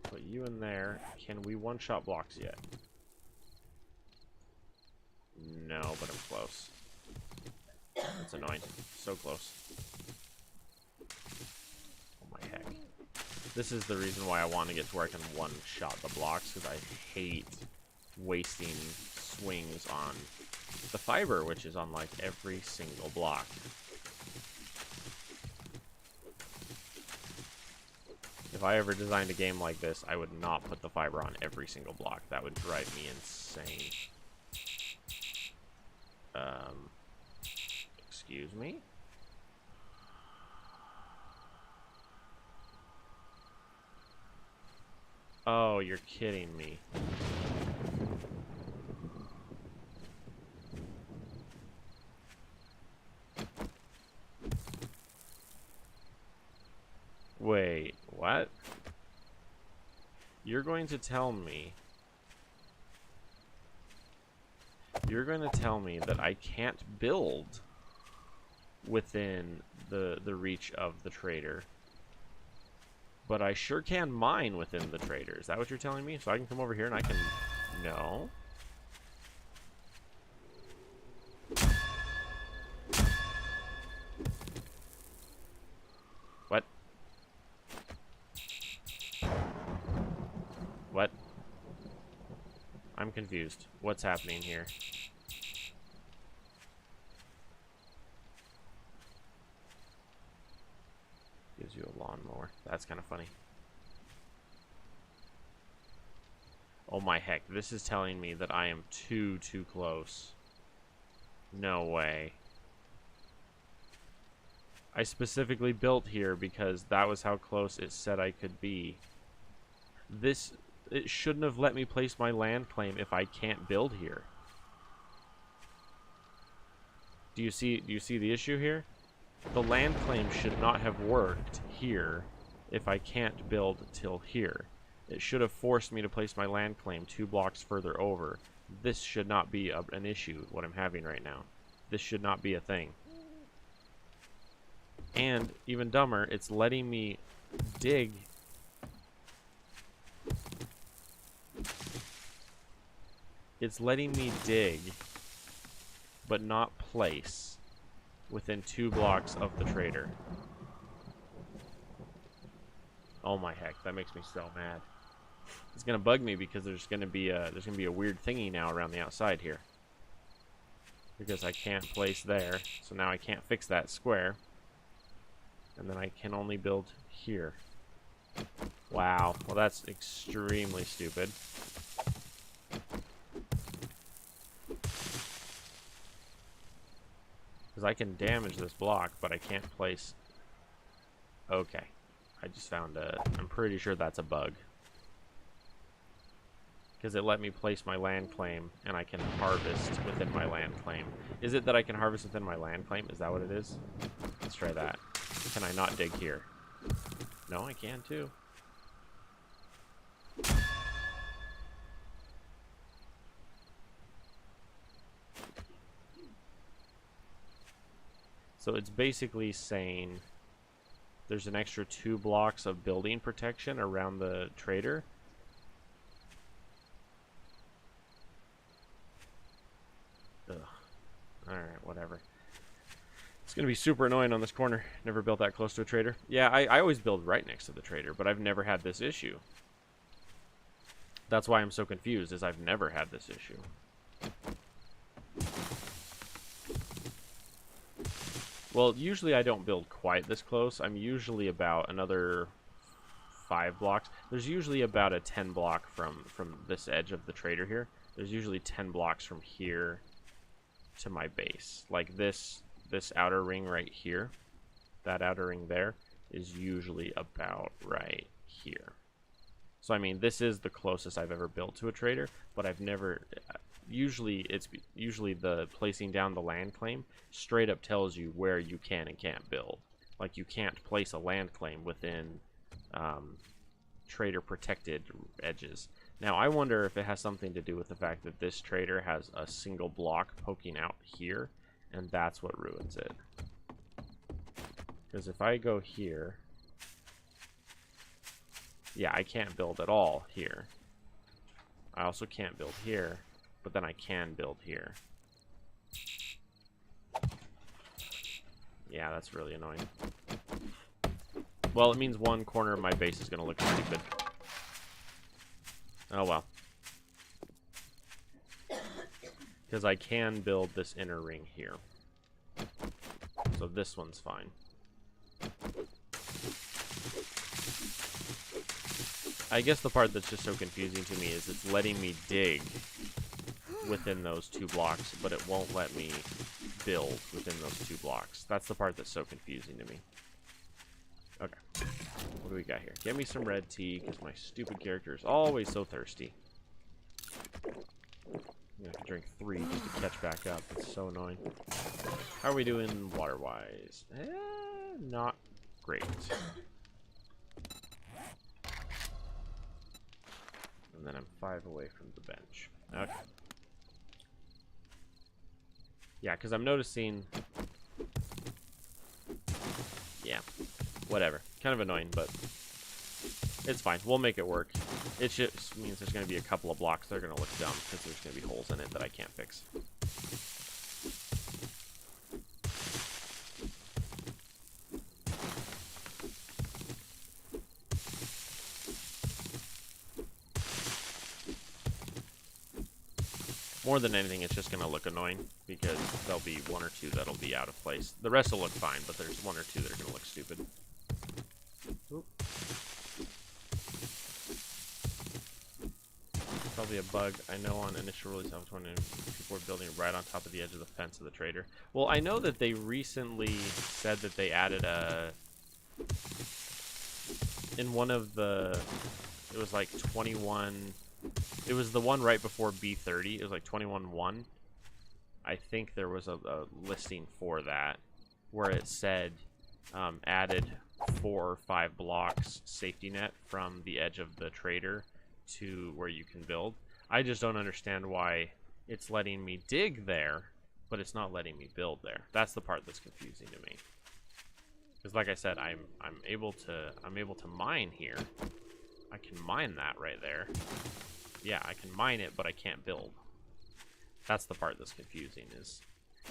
Put you in there. Can we one-shot blocks yet? No, but I'm close. That's annoying. So close. Heck. This is the reason why I want to get to where I can one-shot the blocks, because I hate wasting swings on the fiber, which is on like every single block. If I ever designed a game like this, I would not put the fiber on every single block. That would drive me insane. Excuse me? Oh, you're kidding me. Wait, what? You're going to tell me... You're going to tell me that I can't build within the reach of the trader. But I sure can mine within the trader. Is that what you're telling me? So I can come over here and I can... No. What? What? I'm confused. What's happening here? Gives you a lawnmower. That's kind of funny. Oh my heck, this is telling me that I am too close. No way. I specifically built here because that was how close it said I could be. It shouldn't have let me place my land claim if I can't build here. Do you see the issue here? The land claim should not have worked here if I can't build till here. It should have forced me to place my land claim 2 blocks further over. This should not be an issue, what I'm having right now. This should not be a thing. And, even dumber, it's letting me dig. It's letting me dig, but not place within 2 blocks of the trader. Oh my heck, that makes me so mad. It's gonna bug me because there's gonna be a weird thingy now around the outside here. Because I can't place there, so now I can't fix that square. And then I can only build here. Wow, well that's extremely stupid. Because I can damage this block, but I can't place... Okay. I just found I'm pretty sure that's a bug. Because it let me place my land claim, and I can harvest within my land claim. Is it that I can harvest within my land claim? Is that what it is? Let's try that. Can I not dig here? No, I can too. So it's basically saying there's an extra 2 blocks of building protection around the trader. Ugh. Alright, whatever. It's going to be super annoying on this corner. Never built that close to a trader. Yeah, I always build right next to the trader, but I've never had this issue. That's why I'm so confused, is I've never had this issue. Well, usually I don't build quite this close. I'm usually about another 5 blocks. There's usually about a 10 block from this edge of the trader here. There's usually 10 blocks from here to my base. Like this outer ring right here, that outer ring there is usually about right here. So I mean, this is the closest I've ever built to a trader, but I've never, usually the placing down the land claim straight up tells you where you can and can't build. Like you can't place a land claim within trader protected edges. Now I wonder if it has something to do with the fact that this trader has a single block poking out here, and that's what ruins it. Because if I go here, yeah, I can't build at all here. I also can't build here, but then I can build here. Yeah, that's really annoying. Well, it means one corner of my base is going to look stupid. Oh well. Because I can build this inner ring here. So this one's fine. I guess the part that's just so confusing to me is it's letting me dig within those 2 blocks, but it won't let me build within those 2 blocks. That's the part that's so confusing to me. Okay. What do we got here? Get me some red tea, because my stupid character is always so thirsty. I'm gonna have to drink 3 just to catch back up. It's so annoying. How are we doing water-wise? Not great. And then I'm 5 away from the bench. Okay. Yeah, because I'm noticing... Yeah. Whatever. Kind of annoying, but... It's fine. We'll make it work. It just means there's going to be a couple of blocks that are going to look dumb because there's going to be holes in it that I can't fix. More than anything, it's just going to look annoying because there'll be 1 or 2 that'll be out of place. The rest will look fine, but there's 1 or 2 that are going to look stupid. Oop. Probably a bug. I know on initial release of 20, people were building right on top of the edge of the fence of the trader. Well, I know that they recently said that they added a... In one of the... It was like 21... It was the one right before B30. It was like 21.1. I think there was a listing for that where it said added 4 or 5 blocks safety net from the edge of the trader to where you can build. I just don't understand why it's letting me dig there, but it's not letting me build there. That's the part that's confusing to me. Because like I said, I'm able to mine here. I can mine that right there. Yeah, I can mine it, but I can't build. That's the part that's confusing. Is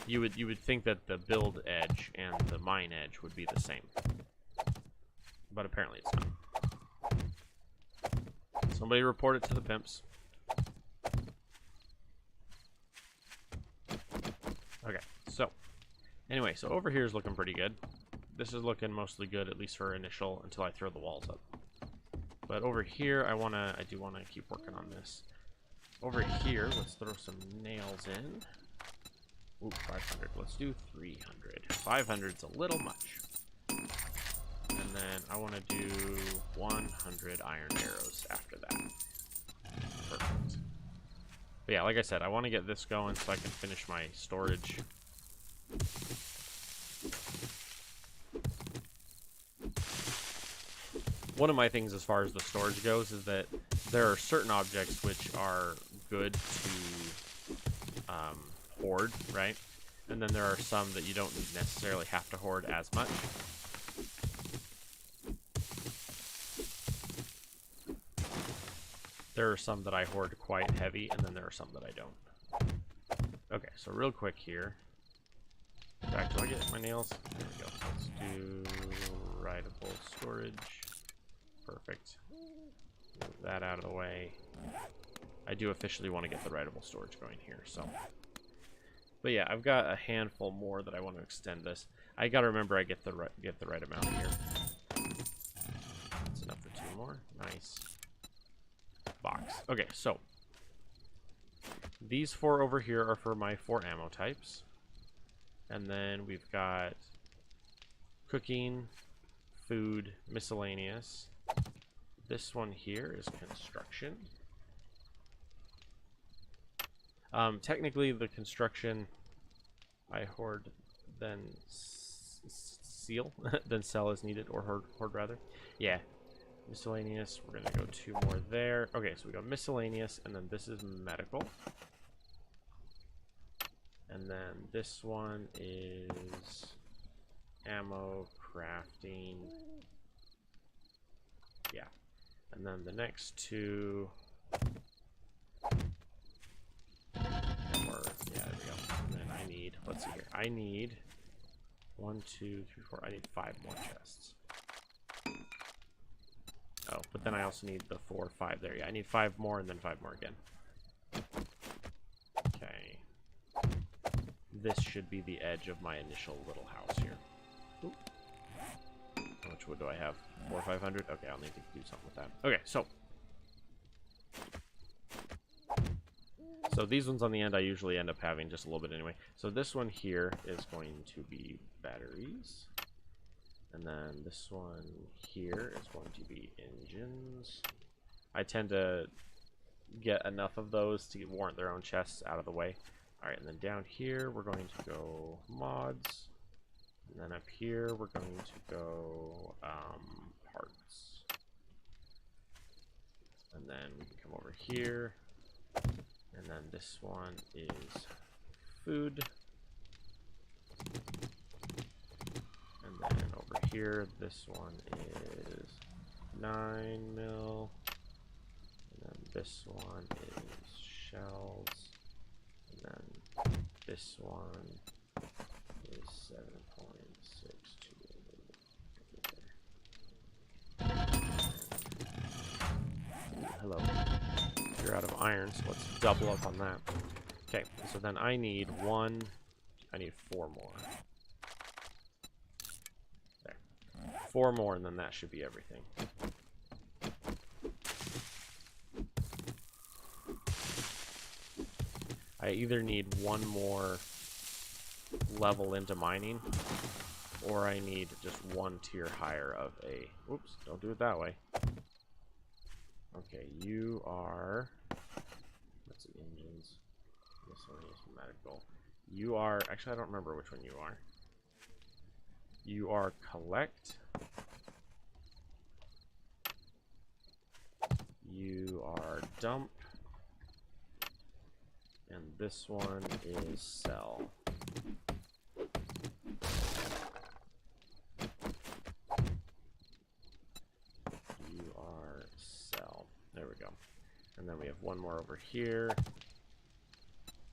you would think that the build edge and the mine edge would be the same, but apparently it's not. Somebody report it to the pimps. Okay, so anyway, so over here is looking pretty good. This is looking mostly good, at least for initial, until I throw the walls up. But over here, I do wanna keep working on this. Over here, let's throw some nails in. Ooh, 500. Let's do 300. 500's a little much. And then I want to do 100 iron arrows after that. Perfect. But yeah, like I said, I want to get this going so I can finish my storage. one of my things as far as the storage goes is that there are certain objects which are good to hoard, right? And then there are some that you don't necessarily have to hoard as much. There are some that I hoard quite heavy, and then there are some that I don't. Okay, so real quick here. In fact, do I get my nails? There we go. Let's do writable storage. Perfect. Move that out of the way. I do officially want to get the writable storage going here, so. But yeah, I've got a handful more that I want to extend this. I gotta remember I get the right amount here. That's enough for 2 more. Nice. Box. Okay, so these 4 over here are for my 4 ammo types. And then we've got cooking, food, miscellaneous. This one here is construction. Technically, the construction I hoard, then seal, then sell as needed, or hoard rather. Yeah. Miscellaneous, we're gonna go 2 more there. Okay, so we got miscellaneous, and then this is medical. And then this one is ammo, crafting. Yeah. And then the next 2 yeah, there we go. And then I need, let's see here. I need 1, 2, 3, 4. I need 5 more chests. Oh, but then I also need the 4, 5 there. Yeah, I need 5 more and then 5 more again. Okay. This should be the edge of my initial little house here. Oop. How much wood do I have? 400 or 500? Okay, I'll need to do something with that. Okay, so these ones on the end I usually end up having just a little bit anyway. So this one here is going to be batteries. And then this one here is going to be engines. I tend to get enough of those to warrant their own chests out of the way. Alright, and then down here we're going to go mods. And then up here we're going to go parts. And then we can come over here. And then this one is food. And then over here, this one is 9 mil. And then this one is shells. And then this one is 7.62. Hello. You're out of iron, so let's double up on that. Okay, so then I need 4 more. There. 4 more, and then that should be everything. I either need 1 more level into mining, or I need just 1 tier higher of a... Oops, don't do it that way. Okay, you are... Let's see, engines. Miscellaneous medical. You are... Actually, I don't remember which one you are. You are collect. You are dump. And this one is sell. You are sell. There we go. And then we have 1 more over here.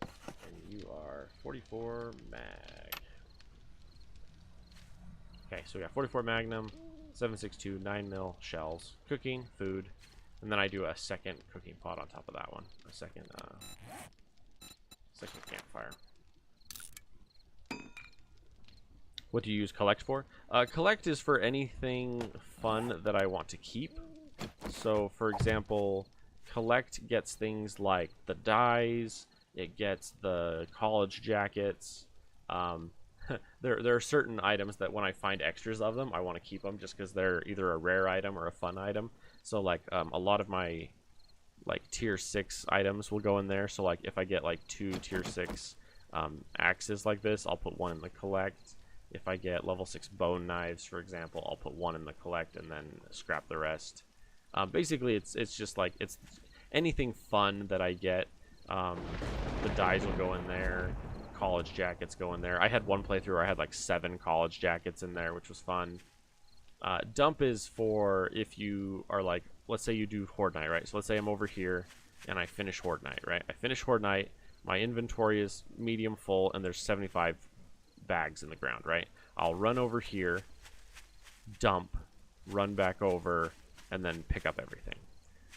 And you are 44 mag. Okay, so we got 44 magnum, 7.62, 9 mil shells, cooking, food, and then I do a second cooking pot on top of that one. A second campfire. What do you use collect for? Collect is for anything fun that I want to keep. So, for example, collect gets things like the dyes, it gets the college jackets. There are certain items that when I find extras of them, I want to keep them just because they're either a rare item or a fun item. So, like, a lot of my tier 6 items will go in there. So, like, if I get like 2 tier 6 axes like this, I'll put 1 in the collect. If I get level 6 bone knives, for example, I'll put 1 in the collect and then scrap the rest. Basically, it's just like it's anything fun that I get. The dyes will go in there. College jackets go in there. I had one playthrough where I had like 7 college jackets in there, which was fun. Dump is for if you are like, let's say you do Horde Night, right? So let's say I'm over here and I finish Horde Night, right? I finish Horde Night, my inventory is medium full, and there's 75 bags in the ground, right? I'll run over here, dump, run back over, and then pick up everything.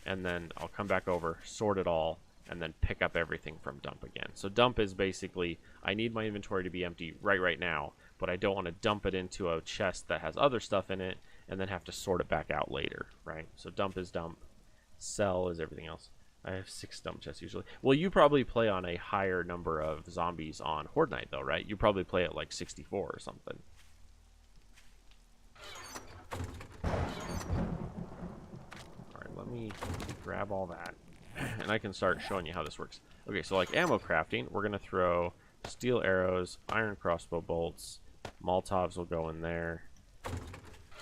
And then I'll come back over, sort it all, and then pick up everything from dump again. So dump is basically, I need my inventory to be empty right now, but I don't want to dump it into a chest that has other stuff in it and then have to sort it back out later, right? So dump is dump. Sell is everything else. I have 6 dump chests usually. Well, you probably play on a higher number of zombies on Horde Night though, right? You probably play at like 64 or something. Alright, let me grab all that. And I can start showing you how this works. Okay, so like ammo crafting, we're going to throw steel arrows, iron crossbow bolts, Molotovs will go in there.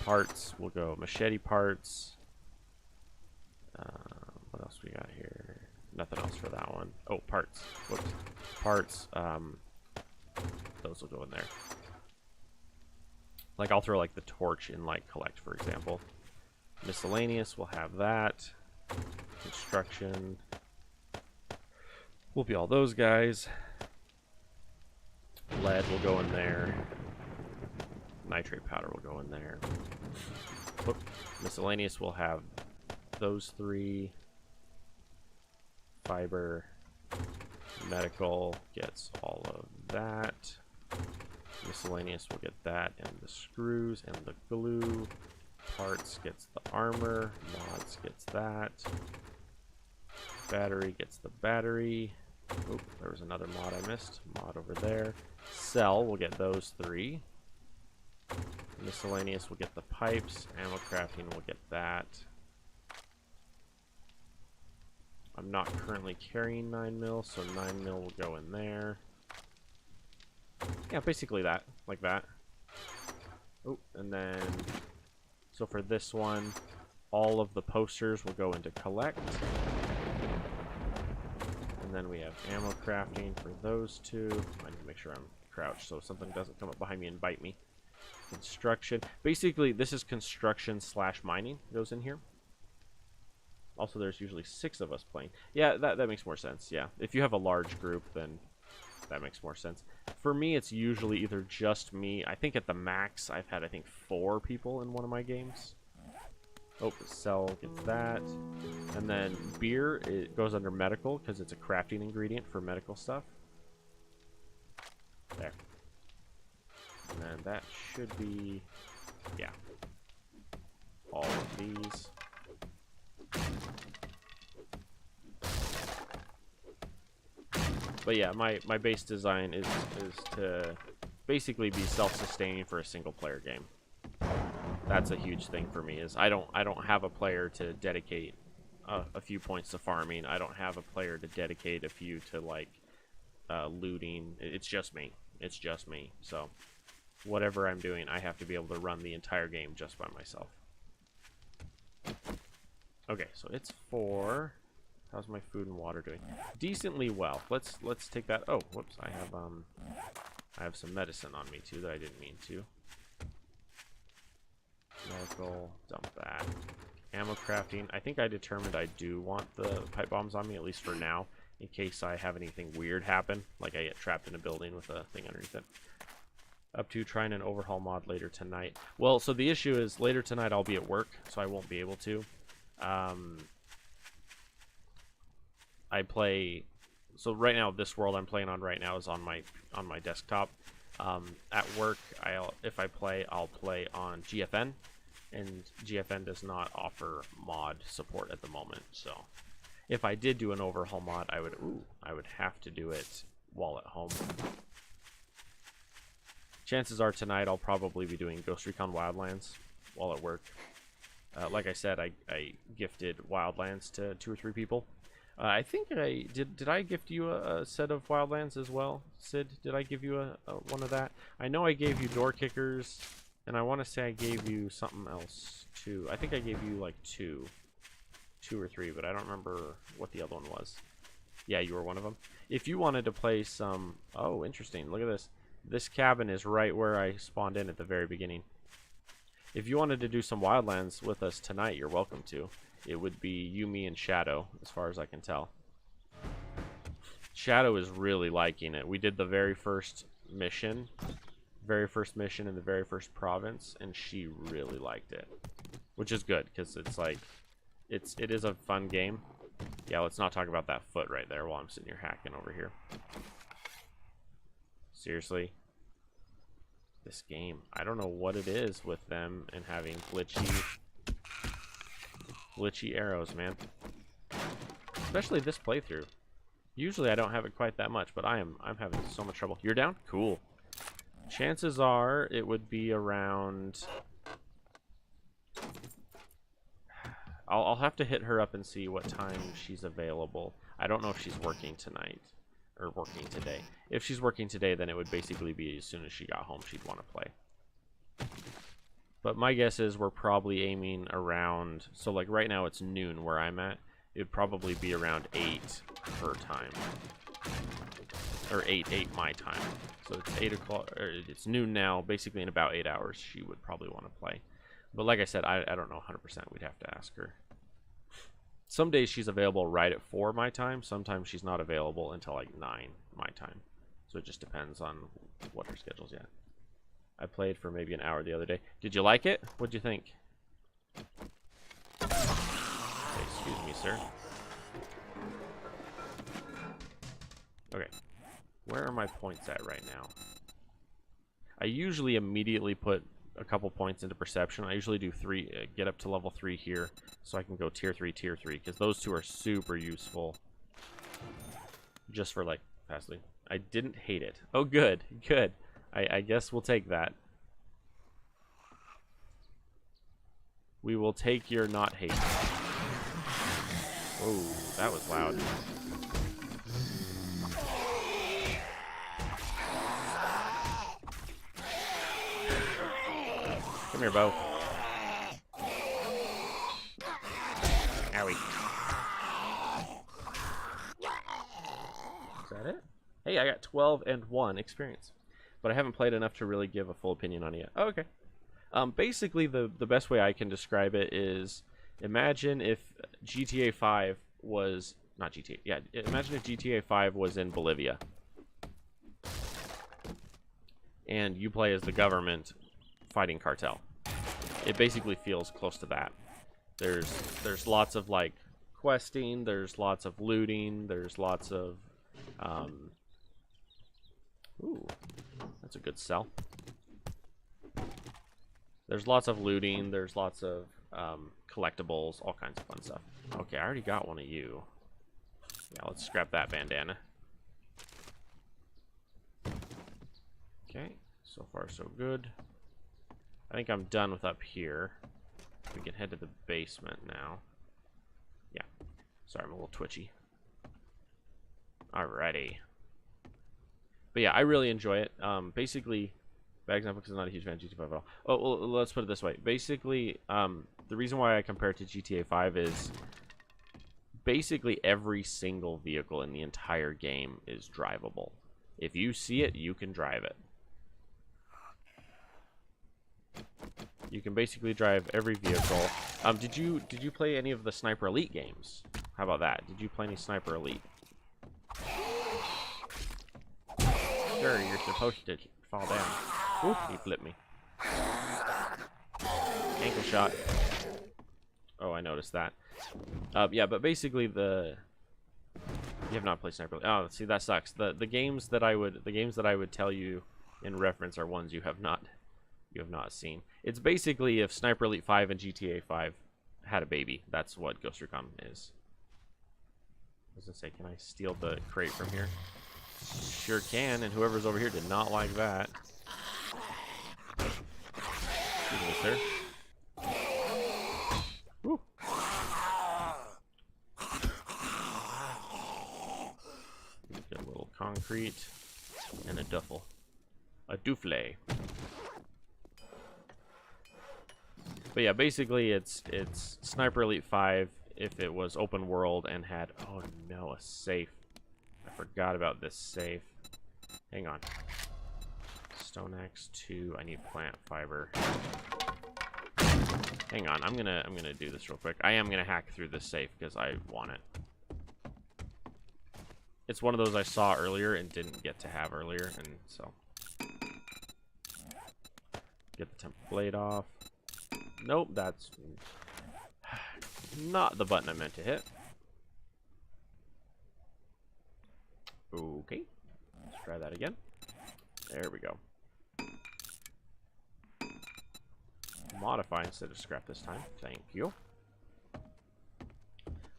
Parts will go machete parts. What else we got here? Nothing else for that one. Oh, parts. Whoops. Parts. Those will go in there. Like I'll throw like the torch in like collect, for example. Miscellaneous will have that. Construction will be all those guys. Lead will go in there. Nitrate powder will go in there. Whoop. Miscellaneous will have those 3. Fiber. Medical gets all of that. Miscellaneous will get that and the screws and the glue. Parts gets the armor. Mods gets that. Battery gets the battery. Oop, there was another mod I missed. Mod over there. Cell will get those 3. Miscellaneous will get the pipes. Ammo crafting will get that. I'm not currently carrying 9mm, so 9mm will go in there. Yeah, basically that. Like that. Oh, and then... So for this one, all of the posters will go into collect. And then we have ammo crafting for those 2. I need to make sure I'm crouched so something doesn't come up behind me and bite me. Construction. Basically, this is construction / mining goes in here. Also, there's usually 6 of us playing. Yeah, that makes more sense. Yeah, if you have a large group, then that makes more sense. For me, it's usually either just me. I think at the max, I've had, 4 people in one of my games. Oh, Cell gets that. And then beer, it goes under medical because it's a crafting ingredient for medical stuff. There. And then that should be, yeah, all of these. But yeah, my base design is to basically be self-sustaining for a single player game. That's a huge thing for me. Is I don't have a player to dedicate a few points to farming. I don't have a player to dedicate a few to like looting. It's just me. It's just me. So whatever I'm doing, I have to be able to run the entire game just by myself. Okay, so it's 4. How's my food and water doing? Decently well. Let's take that. Oh, whoops! I have some medicine on me too that I didn't mean to. Medical, dump that. Ammo crafting. I think I determined I do want the pipe bombs on me, at least for now, in case I have anything weird happen, like I get trapped in a building with a thing underneath it. Up to trying an overhaul mod later tonight. Well, so the issue is later tonight I'll be at work, so I won't be able to. I play. So right now, this world I'm playing on right now is on my desktop. At work, if I play, I'll play on GFN, and GFN does not offer mod support at the moment. So, if I did do an overhaul mod, I would have to do it while at home. Chances are tonight I'll probably be doing Ghost Recon Wildlands while at work. Like I said, I gifted Wildlands to 2 or 3 people. I think I did. Did I gift you a set of Wildlands as well, Sid? Did I give you a one of that? I know I gave you door kickers, and I want to say I gave you something else too. I think I gave you like two or three, but I don't remember what the other one was. Yeah, you were one of them. If you wanted to play some, oh, interesting. Look at this. This cabin is right where I spawned in at the very beginning. If you wanted to do some Wildlands with us tonight, you're welcome to. It would be you, me, and Shadow, as far as I can tell. Shadow is really liking it. We did the very first mission in the very first province, and she really liked it, which is good because it's like it is a fun game. Yeah, let's not talk about that foot right there while I'm sitting here hacking over here. Seriously, this game, I don't know what it is with them and having glitchy arrows, man. Especially this playthrough. Usually I don't have it quite that much, but I'm having so much trouble. You're down? Cool. Chances are it would be around. I'll have to hit her up and see what time she's available. I don't know if she's working tonight or working today. If she's working today, then it would basically be as soon as she got home she'd want to play. But my guess is we're probably aiming around, so like right now it's noon where I'm at. It would probably be around 8 her time. Or 8 my time. So it's 8 o'clock, or it's noon now. Basically in about 8 hours she would probably want to play. But like I said, I don't know 100%. We'd have to ask her. Some days she's available right at 4 my time. Sometimes she's not available until like 9 my time. So it just depends on what her schedule's at. I played for maybe an hour the other day. Did you like it? What'd you think? Okay, excuse me, sir. Okay. Where are my points at right now? I usually immediately put a couple points into perception. I usually do 3, get up to level 3 here, so I can go tier 3, because those two are super useful. Just for like passively. I didn't hate it. Oh, good, good. I guess we'll take that. We will take your not hate. Oh, that was loud. Come here, Bo. Owie. Is that it? Hey, I got 12 and 1 experience. But I haven't played enough to really give a full opinion on it yet. Oh, okay. Basically, the best way I can describe it is, imagine if GTA 5 was... Not GTA. Yeah, imagine if GTA 5 was in Bolivia. And you play as the government fighting cartel. It basically feels close to that. There's lots of like questing, there's lots of looting, there's lots of ooh, that's a good sell. There's lots of looting, there's lots of collectibles, all kinds of fun stuff. Okay, I already got one of you. Yeah, let's scrap that bandana. Okay, so far so good. I think I'm done with up here. We can head to the basement now. Yeah. Sorry, I'm a little twitchy. Alrighty. But yeah, I really enjoy it. Basically, bad example because I'm not a huge fan of GTA 5 at all. Oh, well, let's put it this way. Basically, the reason why I compare it to GTA 5 is basically every single vehicle in the entire game is drivable. If you see it, you can drive it. You can basically drive every vehicle. Did you play any of the Sniper Elite games? How about that? Did you play any Sniper Elite? Sure, you're supposed to fall down. Oop, he flipped me. Ankle shot. Oh, I noticed that. Yeah, but basically you have not played Sniper Elite. Oh, see, that sucks. The games that I would tell you in reference are ones you have not seen. It's basically if Sniper Elite 5 and GTA 5 had a baby. That's what Ghost Recon is. I was gonna say, can I steal the crate from here? Sure can, and whoever's over here did not like that. Excuse me, sir. Woo. concrete, and a duffel. A doufle. But yeah, basically it's Sniper Elite 5 if it was open world and had, oh no, a safe. I forgot about this safe. Hang on. Stone axe 2. I need plant fiber. Hang on, I'm gonna do this real quick. I am gonna hack through this safe because I want it. It's one of those I saw earlier and didn't get to have earlier, and so get the temper blade off. Nope, that's not the button I meant to hit. Okay, let's try that again. There we go. Modify instead of scrap this time. Thank you.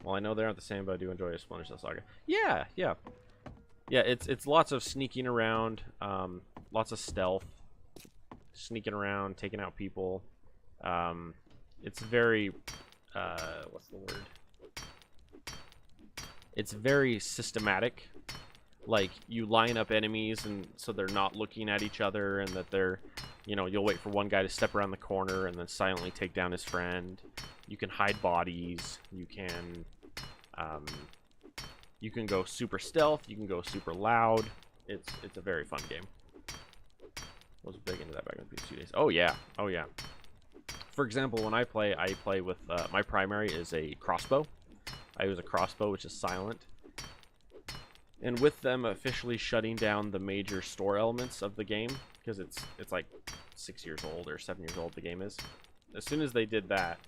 Well, I know they aren't the same, but I do enjoy a Splinter Cell Saga. Yeah, yeah. Yeah, it's lots of sneaking around, lots of stealth, sneaking around, taking out people. It's very, what's the word? It's very systematic. Like, you line up enemies and so they're not looking at each other, and that they're, you know, you'll wait for one guy to step around the corner and then silently take down his friend. You can hide bodies. You can go super stealth. You can go super loud. It's a very fun game. I was big into that back in the PS2 days. Oh yeah, oh yeah. For example, when I play with my primary is a crossbow. I use a crossbow, which is silent. And with them officially shutting down the major store elements of the game, because it's like 6 years old or 7 years old the game is. As soon as they did that,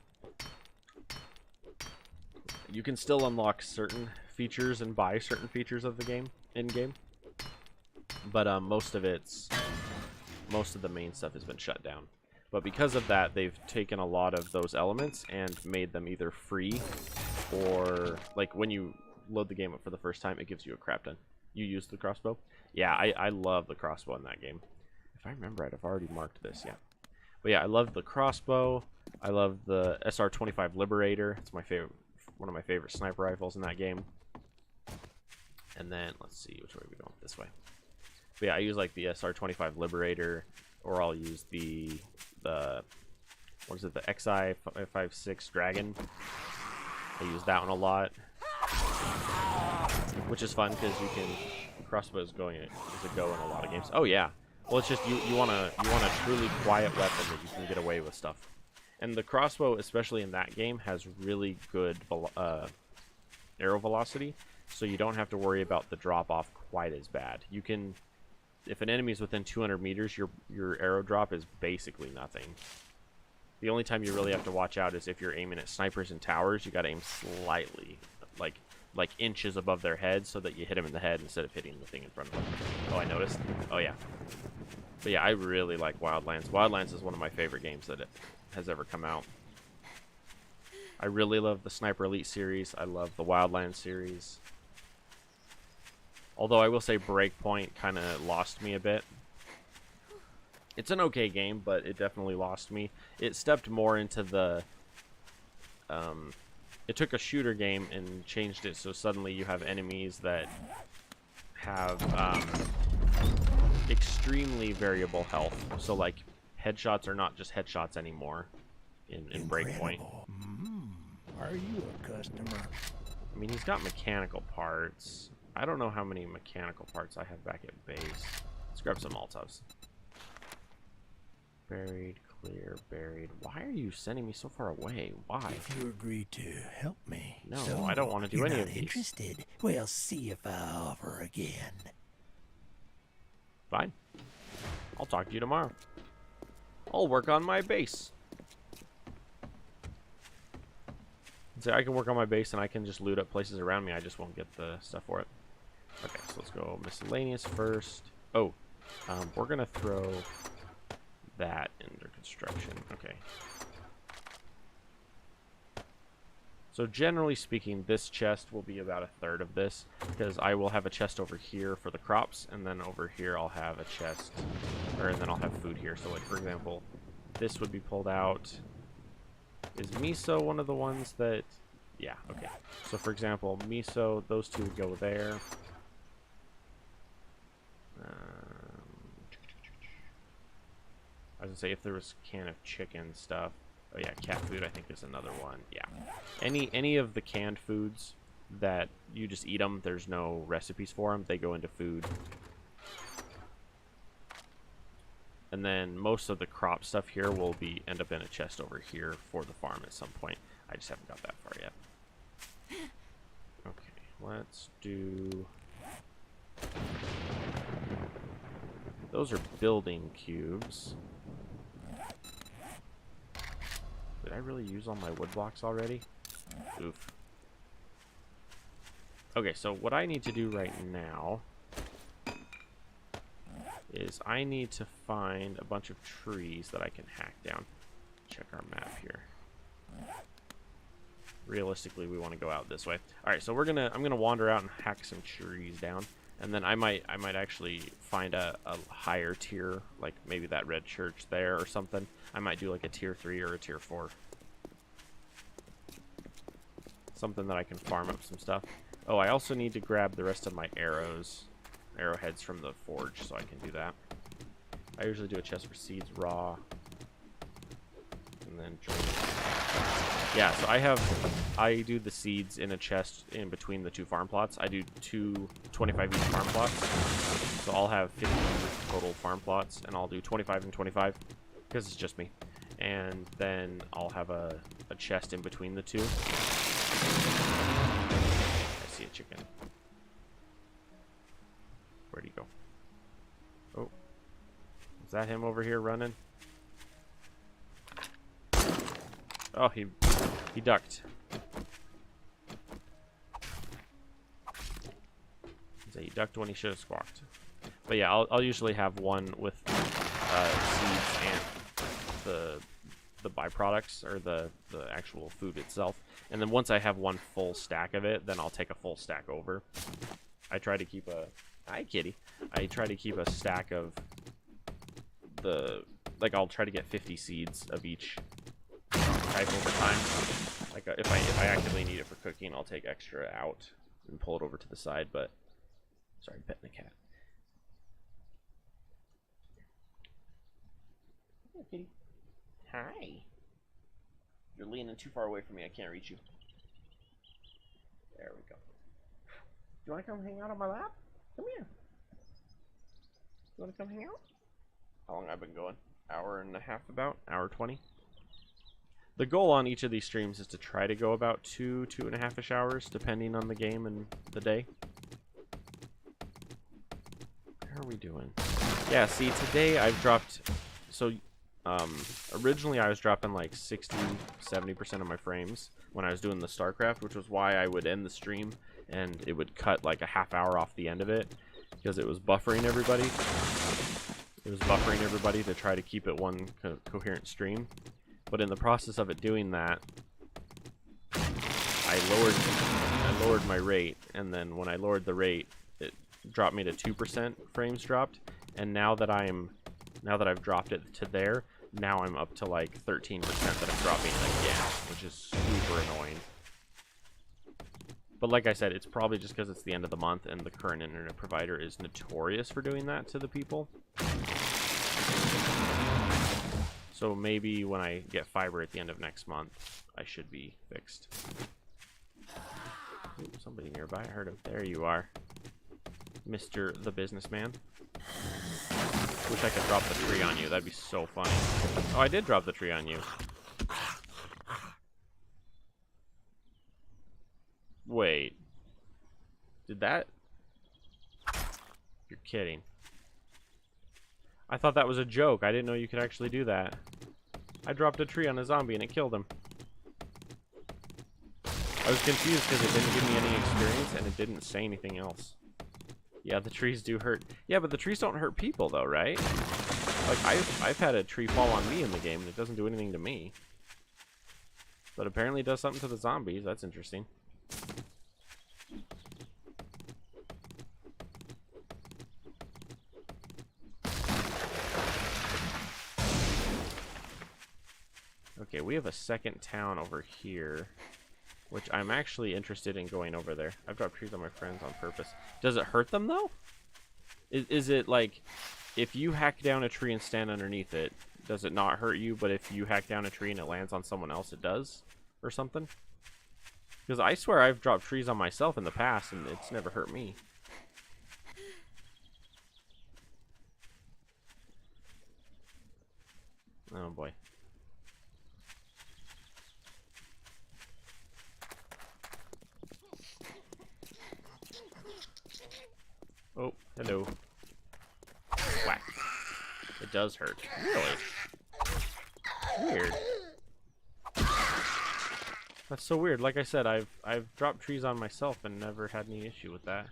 you can still unlock certain features and buy certain features of the game in-game. But most of the main stuff has been shut down. But because of that, they've taken a lot of those elements and made them either free, or like when you load the game up for the first time, it gives you a crap ton. You use the crossbow? Yeah, I love the crossbow in that game. If I remember right, I've already marked this, yeah. But yeah, I love the crossbow. I love the SR-25 Liberator. It's my favorite, one of my favorite sniper rifles in that game. And then, let's see, which way are we going? This way. But yeah, I use like the SR-25 Liberator, or I'll use the what is it, the XI-56 Dragon. I use that one a lot, which is fun because you can, crossbow is a go in a lot of games. Oh yeah, well it's just you want a truly quiet weapon that you can get away with stuff. And the crossbow, especially in that game, has really good arrow velocity, so you don't have to worry about the drop off quite as bad. You can, if an enemy is within 200 meters, your arrow drop is basically nothing. The only time you really have to watch out is if you're aiming at snipers and towers. You got to aim slightly, like inches above their heads, so that you hit them in the head instead of hitting the thing in front of them. Oh, I noticed. Oh yeah. But yeah, I really like Wildlands. Wildlands is one of my favorite games that has ever come out. I really love the Sniper Elite series. I love the Wildlands series. Although I will say Breakpoint kind of lost me a bit. It's an okay game, but it definitely lost me. It stepped more into the... it took a shooter game and changed it so suddenly you have enemies that have extremely variable health. So like, headshots are not just headshots anymore in Breakpoint. Are you a customer? I mean, he's got mechanical parts. I don't know how many mechanical parts I have back at base. Let's grab some Molotovs. Buried, clear, buried. Why are you sending me so far away? Why? If you agree to help me. No, so I don't want to do any of these. Interested? Well, see if I offer again. Fine. I'll talk to you tomorrow. I'll work on my base. So I can work on my base and I can just loot up places around me. I just won't get the stuff for it. Okay, so let's go miscellaneous first. Oh, we're gonna throw that into construction. Okay. So generally speaking, this chest will be about a third of this, because I will have a chest over here for the crops, and then over here I'll have a chest, and then I'll have food here. So like, for example, this would be pulled out. Is miso one of the ones that... Yeah, okay. So for example, miso, those two would go there. I was gonna say if there was a can of chicken stuff. Oh yeah, cat food I think is another one. Yeah. Any of the canned foods that you just eat them, there's no recipes for them. They go into food. And then most of the crop stuff here will end up in a chest over here for the farm at some point. I just haven't got that far yet. Okay, let's do... Those are building cubes. Did I really use all my wood blocks already? Oof. Okay, so what I need to do right now is I need to find a bunch of trees that I can hack down. Check our map here. Realistically, we want to go out this way. All right, so I'm gonna wander out and hack some trees down, and then I might actually find a higher tier, like maybe that red church there or something. I might do like a tier 3 or a tier 4. Something that I can farm up some stuff. Oh, I also need to grab the rest of my arrowheads from the forge, so I can do that. I usually do a chest for seeds raw, and then join. Yeah, so I do the seeds in a chest in between the 2 farm plots. I do 25 each farm plots, so I'll have 50 total farm plots, and I'll do 25 and 25 because it's just me. And then I'll have a chest in between the 2. I see a chicken. Where'd he go? Oh. Is that him over here running? Oh, he ducked. So he ducked when he should have squawked. But yeah, I'll usually have one with seeds and the byproducts, or the actual food itself. And then once I have one full stack of it, then I'll take a full stack over. I try to keep a... Hi, kitty. I try to keep a stack of the... Like, I'll try to get 50 seeds of each type over time. Like, if I actively need it for cooking, I'll take extra out and pull it over to the side, but... Sorry, petting the cat. Hey, kitty. Hi. You're leaning too far away from me. I can't reach you. There we go. Do you want to come hang out on my lap? Come here. You want to come hang out? How long I've been going? Hour and a half about? Hour 20? The goal on each of these streams is to try to go about 2.5-ish hours, depending on the game and the day. How are we doing? Yeah, see, today I've dropped... So, originally I was dropping like 60-70% of my frames when I was doing the StarCraft, which was why I would end the stream and it would cut like a half hour off the end of it, because it was buffering everybody. It was buffering everybody to try to keep it one coherent stream. But in the process of it doing that, I lowered my rate, and then when I lowered the rate, it dropped me to 2% frames dropped. And now that I've dropped it to there, now I'm up to like 13% that I'm dropping again, which is super annoying. But like I said, it's probably just because it's the end of the month and the current internet provider is notorious for doing that to the people. So maybe when I get fiber at the end of next month, I should be fixed. Ooh, somebody nearby. I heard him. There you are, Mr. the Businessman. Wish I could drop the tree on you. That'd be so funny. Oh, I did drop the tree on you. Wait. Did that? You're kidding. I thought that was a joke. I didn't know you could actually do that. I dropped a tree on a zombie and it killed him. I was confused because it didn't give me any experience and it didn't say anything else. Yeah, the trees do hurt. Yeah, but the trees don't hurt people though, right? Like, I've had a tree fall on me in the game and it doesn't do anything to me. But apparently it does something to the zombies. That's interesting. Okay, we have a second town over here, which I'm actually interested in going over there. I've dropped trees on my friends on purpose. Does it hurt them, though? Is it like, if you hack down a tree and stand underneath it, does it not hurt you, but if you hack down a tree and it lands on someone else, it does? Or something? Because I swear I've dropped trees on myself in the past, and it's never hurt me. Oh, boy. Oh, hello. Whack. It does hurt. Really? Weird. That's so weird. Like I said, I've dropped trees on myself and never had any issue with that.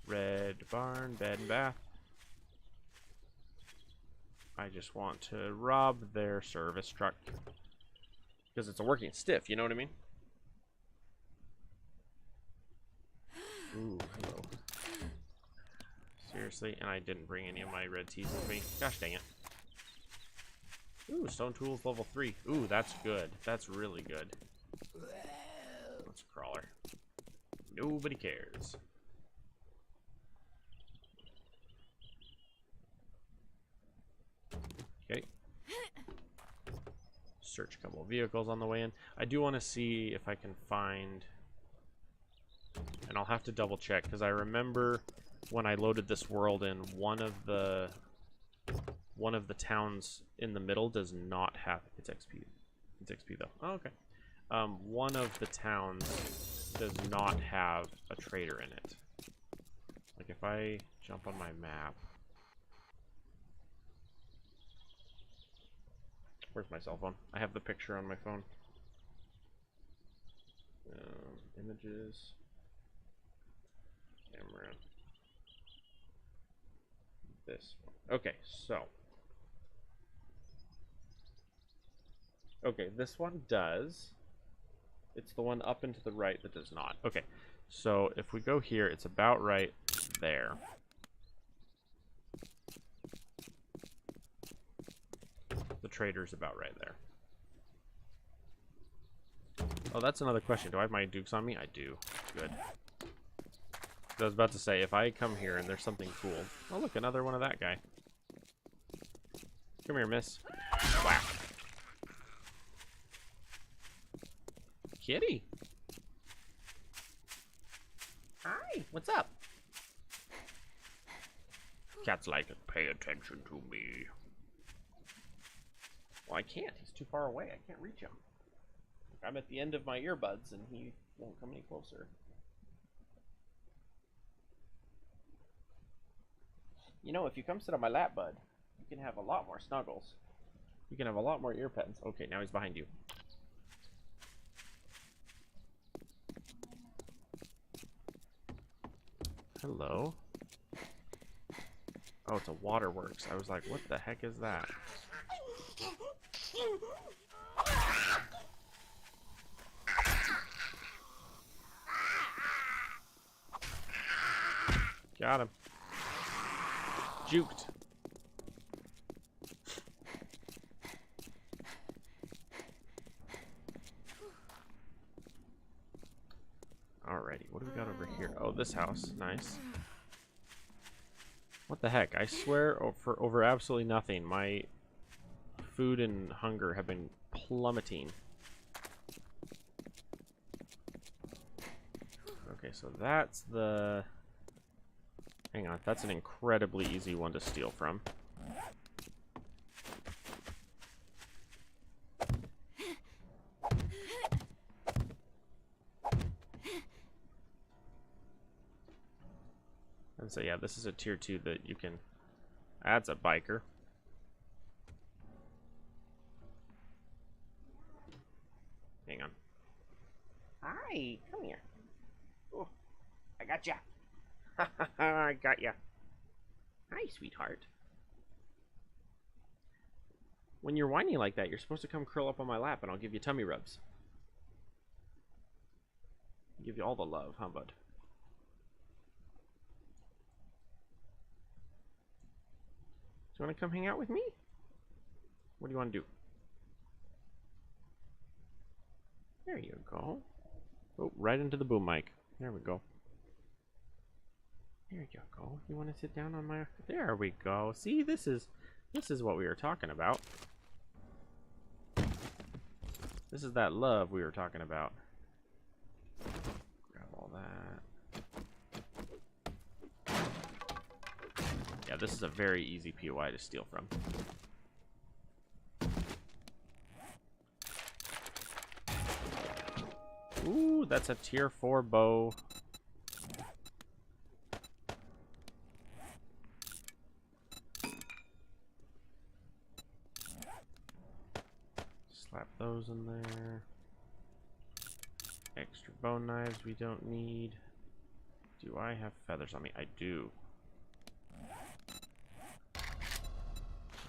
Red barn, bed and bath. I just want to rob their service truck. Because it's a working stiff, you know what I mean? Ooh, hello. Seriously? And I didn't bring any of my red teas with me. Gosh dang it. Ooh, stone tools level 3. Ooh, that's good. That's really good. That's a crawler. Nobody cares. Okay. Search a couple of vehicles on the way in. I do want to see if I can find... And I'll have to double check, because I remember when I loaded this world in, one of the towns in the middle does not have... It's XP. It's XP, though. Oh, okay. One of the towns does not have a trader in it. Like, if I jump on my map... Where's my cell phone? I have the picture on my phone. Images. Camera. This one. Okay, so. Okay, this one does. It's the one up and to the right that does not. Okay, so if we go here, it's about right there. The trader's about right there. Oh, that's another question. Do I have my dukes on me? I do. Good. I was about to say, if I come here and there's something cool... Oh, look, another one of that guy. Come here, miss. Whack. Kitty. Hi, what's up? Cat's like, pay attention to me. Well, I can't. He's too far away. I can't reach him. I'm at the end of my earbuds, and he won't come any closer. You know, if you come sit on my lap, bud, you can have a lot more snuggles. You can have a lot more ear pets. Okay, now he's behind you. Hello? Oh, it's a waterworks. I was like, what the heck is that? Got him. Juked. Alrighty, what do we got over here? Oh, this house. Nice. What the heck? I swear for over absolutely nothing, my food and hunger have been plummeting. Okay, so that's the... Hang on, that's an incredibly easy one to steal from. And so yeah, this is a tier 2 that you can... That's a biker. Hang on. Hi, come here. Oh, I got ya. I got ya. Hi, sweetheart. When you're whiny like that, you're supposed to come curl up on my lap and I'll give you tummy rubs. Give you all the love, huh, bud? Do you want to come hang out with me? What do you want to do? There you go. Oh, right into the boom mic. There we go. There you go. You want to sit down on my... There we go. See, this is This is what we were talking about. This is that love we were talking about. Grab all that. Yeah, this is a very easy POI to steal from. Ooh, that's a tier 4 bow. Slap those in there. Extra bone knives we don't need. Do I have feathers on me? I do.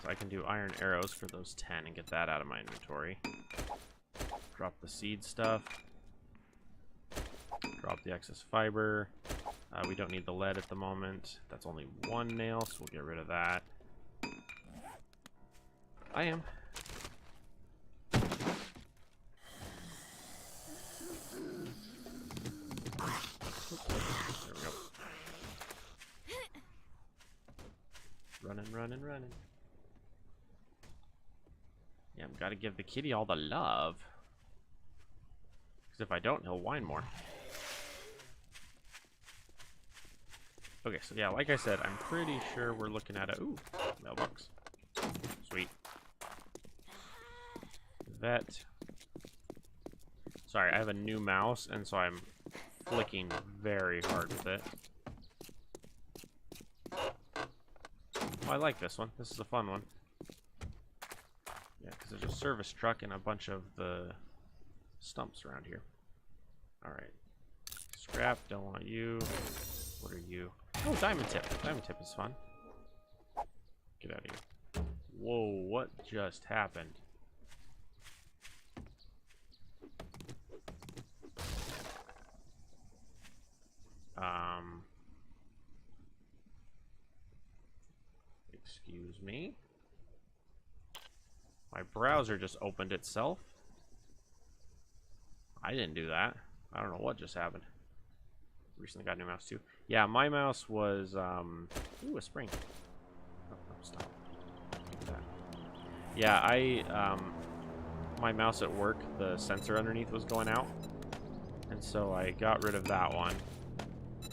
So I can do iron arrows for those 10 and get that out of my inventory. Drop the seed stuff. Drop the excess fiber. We don't need the lead at the moment. That's only 1 nail, so we'll get rid of that. I am. There we go. Running, running, running. Yeah, I've got to give the kitty all the love. Because if I don't, he'll whine more. Okay, so yeah, like I said, I'm pretty sure we're looking at a... Ooh, mailbox. Sweet. Vet. Sorry, I have a new mouse, and so I'm flicking very hard with it. Oh, I like this one. This is a fun one. Yeah, because there's a service truck and a bunch of the stumps around here. Alright. Scrap, don't want you. What are you? Oh, diamond tip. Diamond tip is fun. Get out of here. Whoa, what just happened? Excuse me. My browser just opened itself. I didn't do that. I don't know what just happened. Recently got a new mouse too. Yeah, my mouse was ooh, a spring. Oh, stop. That. Yeah, my mouse at work, the sensor underneath was going out. And so I got rid of that one.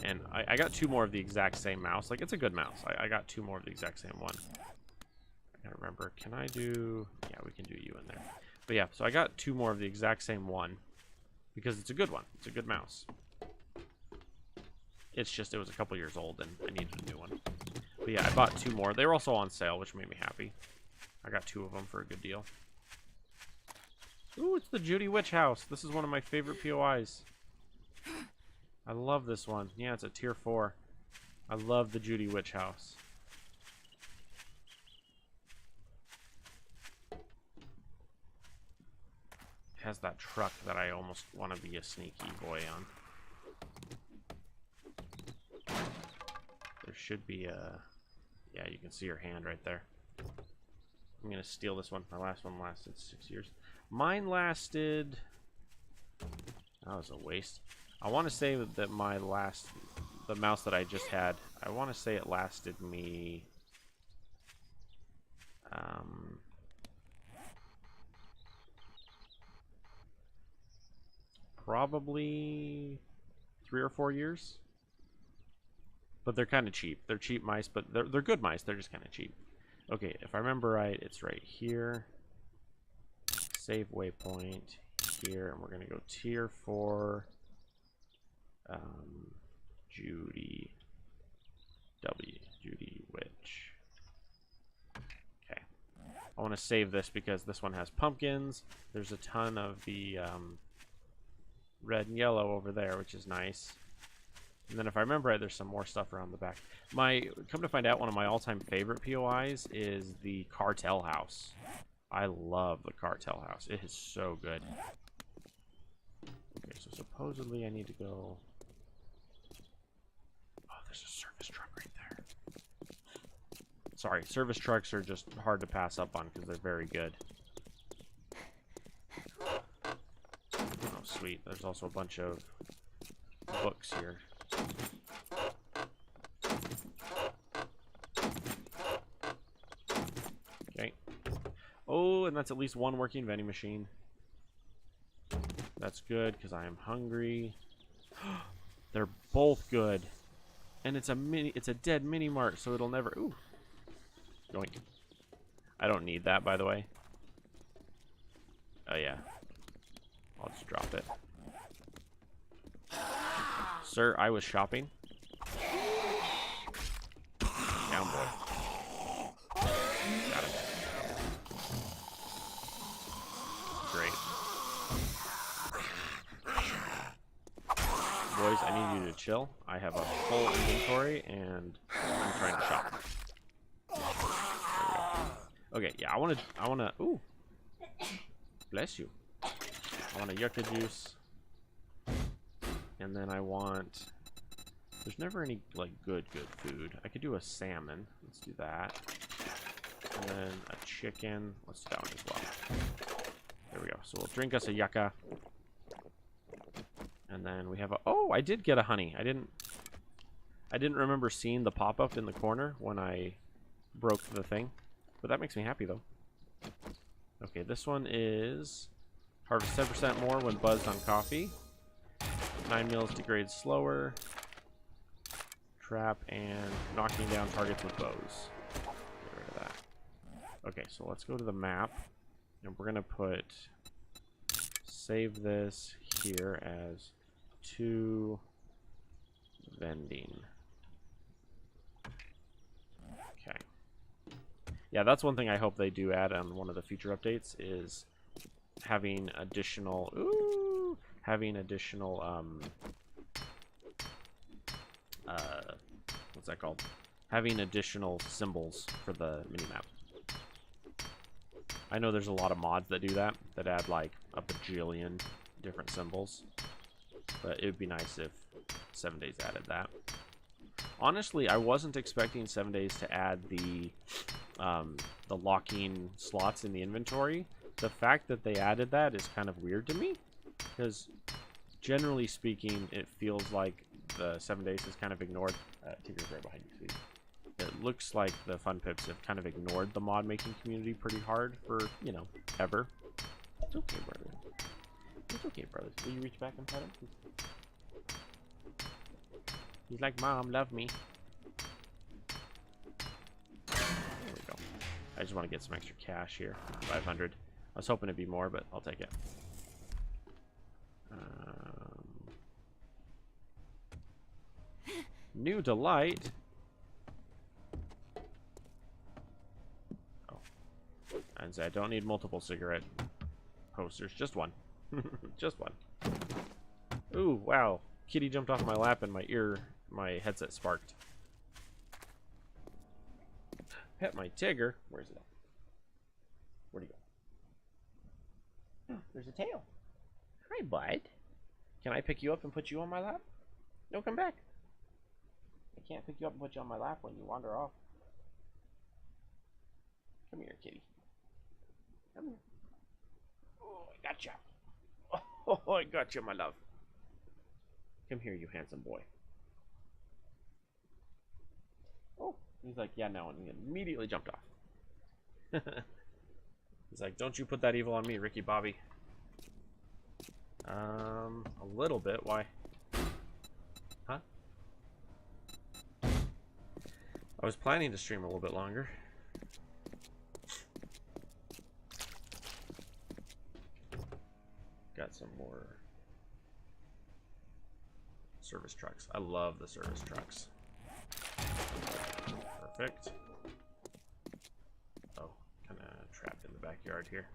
And I got 2 more of the exact same mouse. Like, it's a good mouse. I got 2 more of the exact same one. I gotta remember, can I do... Yeah, we can do you in there. But yeah, so I got 2 more of the exact same one. Because it's a good one. It's a good mouse. It's just, it was a couple years old and I needed a new one. But yeah, I bought 2 more. They were also on sale, which made me happy. I got 2 of them for a good deal. Ooh, it's the Judy Witch House. This is one of my favorite POIs. I love this one. Yeah, it's a tier 4. I love the Judy Witch House. It has that truck that I almost want to be a sneaky boy on. There should be a... Yeah, you can see her hand right there. I'm going to steal this one. My last one lasted 6 years. Mine lasted... That was a waste. I want to say that my last... The mouse that I just had, I want to say it lasted me... probably 3 or 4 years. But they're kind of cheap. They're cheap mice, but they're good mice. They're just kind of cheap. Okay, if I remember right, it's right here. Save waypoint here, and we're gonna go tier 4. Judy Witch. Okay. I want to save this because this one has pumpkins. There's a ton of the red and yellow over there, which is nice. And then if I remember right, there's some more stuff around the back. Come to find out, one of my all-time favorite POIs is the cartel house. I love the cartel house. It is so good. Okay, so supposedly I need to go... Oh, there's a service truck right there. Sorry, service trucks are just hard to pass up on because they're very good. Oh, sweet. There's also a bunch of books here. and that's at least one working vending machine. That's good, because I am hungry. They're both good. And it's a dead mini mart, so it'll never... Ooh. Yoink. I don't need that, by the way. Oh, yeah. I'll just drop it. Sir, I was shopping. Down, boy. Got him. Great. Boys, I need you to chill. I have a full inventory, and I'm trying to shop. There we go. Okay, yeah, I wanna, ooh. Bless you. I want a yucca juice. And then I want, there's never any, like, good food. I could do a salmon. Let's do that. And then a chicken. Let's do that one as well. There we go. So we'll drink us a yucca. And then we have a, oh, I did get a honey. I didn't remember seeing the pop-up in the corner when I broke the thing. But that makes me happy, though. Okay, this one is harvest 10% more when buzzed on coffee. 9 meals degrade slower. Trap and knocking down targets with bows. Get rid of that. Okay, so let's go to the map. And we're going to save this here as 2 vending. Okay. Yeah, that's one thing I hope they do add on one of the future updates is having additional, what's that called? Having additional symbols for the minimap. I know there's a lot of mods that do that add like a bajillion different symbols, but it would be nice if 7 Days added that. Honestly, I wasn't expecting 7 Days to add the locking slots in the inventory. The fact that they added that is kind of weird to me, because generally speaking, it feels like the 7 Days is kind of ignored. Tigger's right behind you, sweetie. It looks like the Fun Pips have kind of ignored the mod making community pretty hard for, you know, ever. It's okay, brother. It's okay, brother. Will you reach back and pet him? He's like, Mom, love me. There we go. I just want to get some extra cash here. 500. I was hoping it'd be more, but I'll take it. New delight. Oh. And I don't need multiple cigarette posters. Just one. Just one. Ooh, wow. Kitty jumped off my lap and my headset sparked. Pet my Tigger. Where's it at? Where'd he go? Oh, there's a tail. Hi, bud. Can I pick you up and put you on my lap? No, come back. I can't pick you up and put you on my lap when you wander off. Come here, kitty. Come here. Oh, I gotcha. Oh, I gotcha, my love. Come here, you handsome boy. Oh, he's like, yeah, no, and he immediately jumped off. He's like, don't you put that evil on me, Ricky Bobby. A little bit. Why? Huh? I was planning to stream a little bit longer. Got some more service trucks. I love the service trucks. Perfect. Oh, kind of trapped in the backyard here.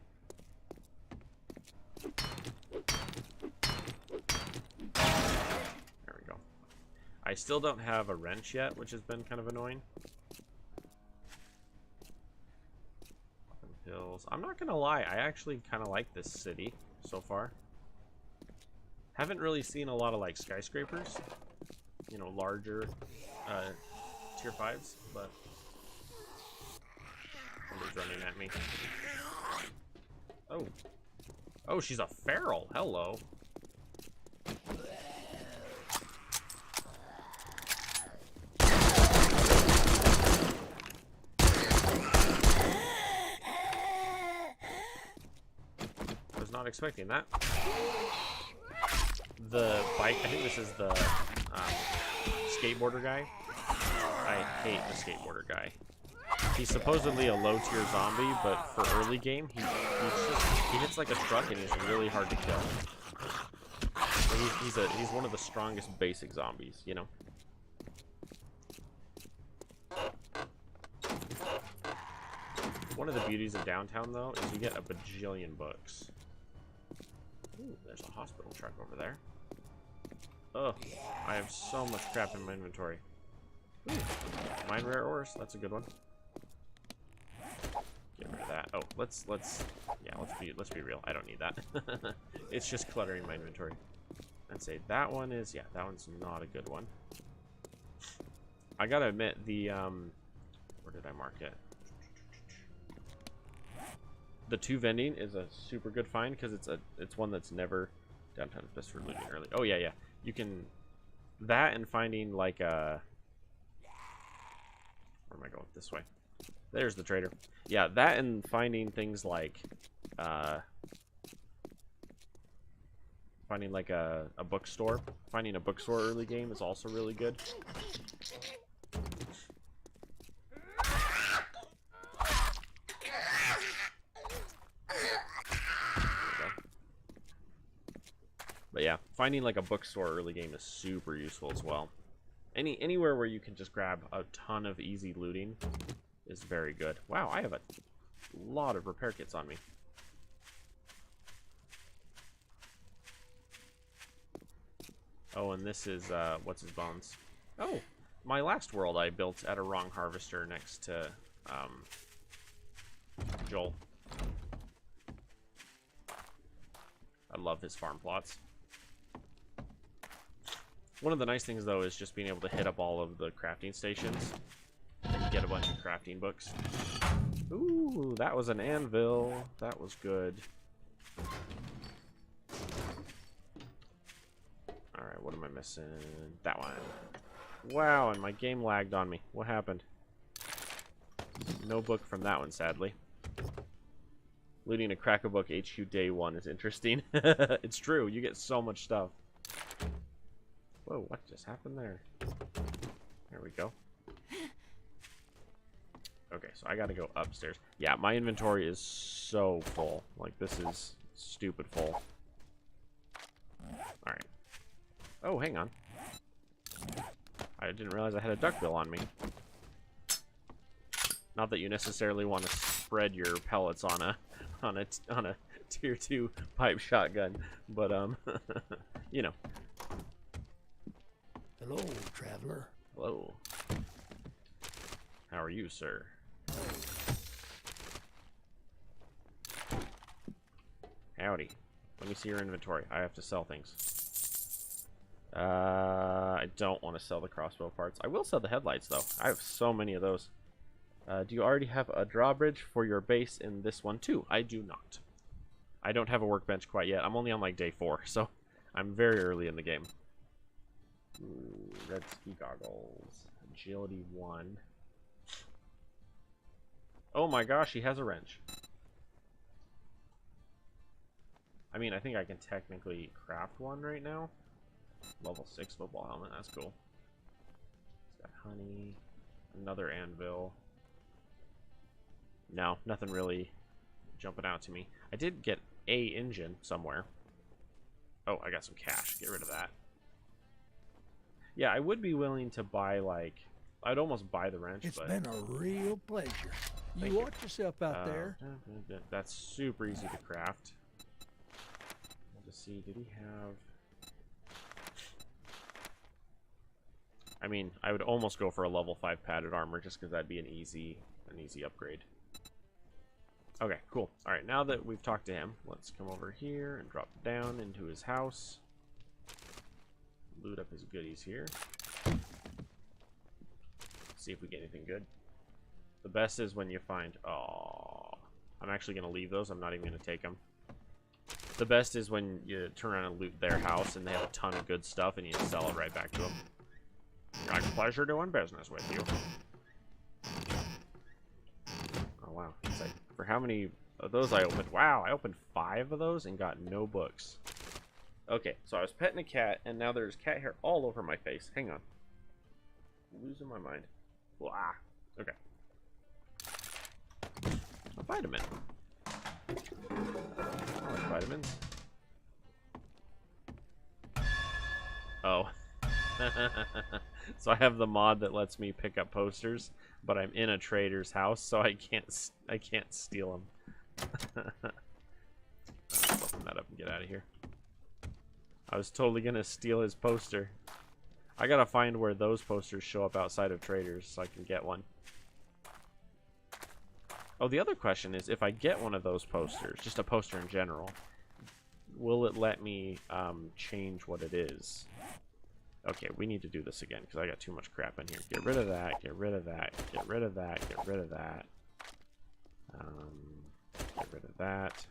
There we go. I still don't have a wrench yet, which has been kind of annoying. Hills. I'm not gonna lie, I actually kind of like this city so far. Haven't really seen a lot of like skyscrapers, you know, larger tier 5s, but somebody's running at me. Oh. Oh, she's a feral. Hello. not expecting that. The bike, I think this is the skateboarder guy. I hate the skateboarder guy. He's supposedly a low-tier zombie, but for early game, he hits like a truck and he's really hard to kill. He's one of the strongest basic zombies, you know. One of the beauties of downtown, though, is you get a bajillion books. Ooh, there's a hospital truck over there. Ugh, I have so much crap in my inventory. Ooh, mine rare ores, that's a good one. Get rid of that. Oh, let's be real. I don't need that. It's just cluttering my inventory. I'd say that one is, yeah, that one's not a good one. I gotta admit, the where did I mark it? The 2 vending is a super good find because it's one that's never downtown. Best for looting early. Oh yeah, you can that and finding like a. Where am I going? This way. There's the trader. Yeah, that and finding things like finding like a bookstore. Finding a bookstore early game is also really good. But yeah, finding like a bookstore early game is super useful as well. Anywhere where you can just grab a ton of easy looting is very good. Wow, I have a lot of repair kits on me. Oh, and this is what's his bones? Oh, my last world I built at a wrong harvester next to Joel. I love his farm plots. One of the nice things, though, is just being able to hit up all of the crafting stations and get a bunch of crafting books. Ooh, that was an anvil. That was good. Alright, what am I missing? That one. Wow, and my game lagged on me. What happened? No book from that one, sadly. Looting a Cracker Book HQ day 1 is interesting. It's true, you get so much stuff. Whoa, what just happened there? There we go. Okay, so I gotta go upstairs. Yeah, my inventory is so full. Like, this is stupid full. Alright. Oh, hang on. I didn't realize I had a duckbill on me. Not that you necessarily want to spread your pellets on a tier 2 pipe shotgun, but you know. Hello, traveler. Hello. How are you, sir? Howdy. Let me see your inventory. I have to sell things. I don't want to sell the crossbow parts. I will sell the headlights, though. I have so many of those. Do you already have a drawbridge for your base in this one, too? I do not. I don't have a workbench quite yet. I'm only on, like, day 4, so I'm very early in the game. Ooh, red ski goggles. Agility 1. Oh my gosh, he has a wrench. I mean, I think I can technically craft one right now. Level 6 football helmet, that's cool. It's got honey. Another anvil. No, nothing really jumping out to me. I did get a engine somewhere. Oh, I got some cash. Get rid of that. Yeah, I would be willing to buy, like... I'd almost buy the wrench, It's but... been a real pleasure. Thank You you. watch yourself out there. That's super easy to craft. Let's see, did he have... I mean, I would almost go for a level 5 padded armor just because that'd be an easy upgrade. Okay, cool. Alright, now that we've talked to him, let's come over here and drop down into his house. Loot up his goodies here. See if we get anything good. The best is when you find... Oh, I'm actually going to leave those. I'm not even going to take them. The best is when you turn around and loot their house and they have a ton of good stuff and you sell it right back to them. Got pleasure doing business with you. Oh, wow. It's like, for how many those I opened. Wow, I opened 5 of those and got no books. Okay, so I was petting a cat, and now there's cat hair all over my face. Hang on. I'm losing my mind. Blah. Okay. A vitamin. I like vitamins. Oh. So I have the mod that lets me pick up posters, but I'm in a trader's house, so I can't steal them. Open that up and get out of here. I was totally gonna steal his poster. I gotta find where those posters show up outside of traders so I can get one. Oh, the other question is, if I get one of those posters, just a poster in general, will it let me change what it is? Okay, we need to do this again because I got too much crap in here. Get rid of that, get rid of that, get rid of that, get rid of that. Get rid of that.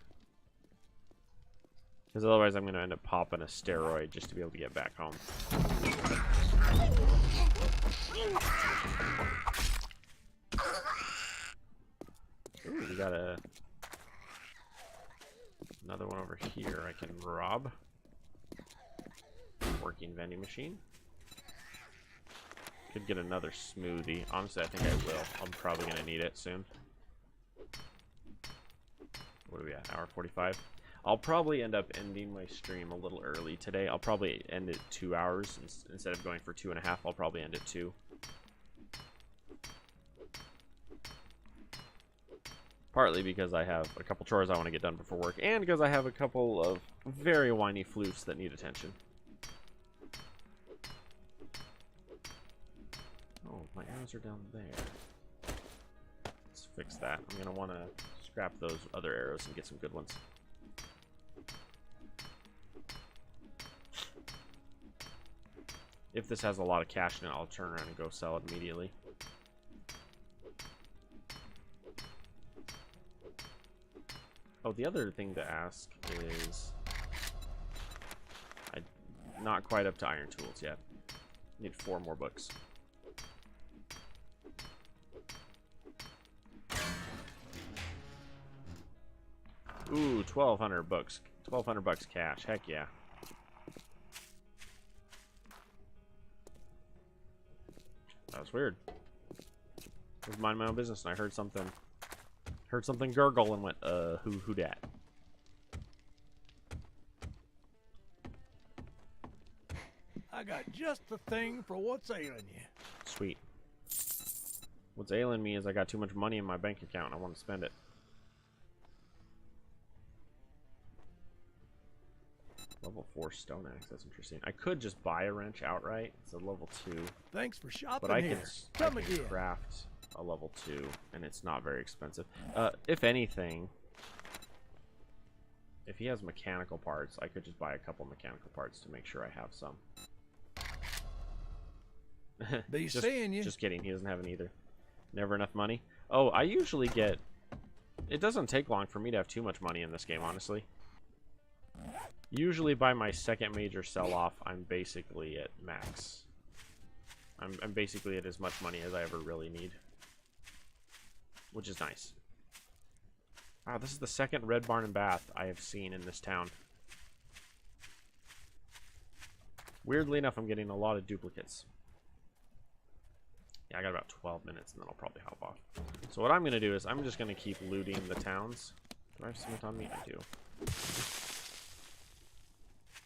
Because otherwise I'm going to end up popping a steroid just to be able to get back home. Ooh, we got another one over here I can rob. Working vending machine. Could get another smoothie. Honestly, I think I will. I'm probably going to need it soon. What are we at? Hour 45? I'll probably end up ending my stream a little early today. I'll probably end it 2 hours. Instead of going for 2.5, I'll probably end it 2. Partly because I have a couple chores I want to get done before work, and because I have a couple of very whiny floofs that need attention. Oh, my arrows are down there. Let's fix that. I'm going to want to scrap those other arrows and get some good ones. If this has a lot of cash in it, I'll turn around and go sell it immediately. Oh, the other thing to ask is... I'm not quite up to iron tools yet. Need 4 more books. Ooh, 1,200 bucks. 1,200 bucks cash. Heck yeah. That was weird. I was minding my own business and I heard something gurgle and went, who dat? I got just the thing for what's ailing you. Sweet. What's ailing me is I got too much money in my bank account and I want to spend it. Level 4 stone axe, that's interesting. I could just buy a wrench outright. It's a level 2. Thanks for shopping But I here. can craft a level 2, and it's not very expensive. If anything, if he has mechanical parts, I could just buy a couple mechanical parts to make sure I have some. Be seeing you. Just kidding, he doesn't have any either. Never enough money. Oh, I usually get... It doesn't take long for me to have too much money in this game, honestly. Usually by my second major sell-off, I'm basically at max. I'm basically at as much money as I ever really need. Which is nice. Wow, this is the second red barn and bath I have seen in this town. Weirdly enough, I'm getting a lot of duplicates. Yeah, I got about 12 minutes and then I'll probably hop off. So what I'm going to do is I'm just going to keep looting the towns. Do I have cement on me? I do.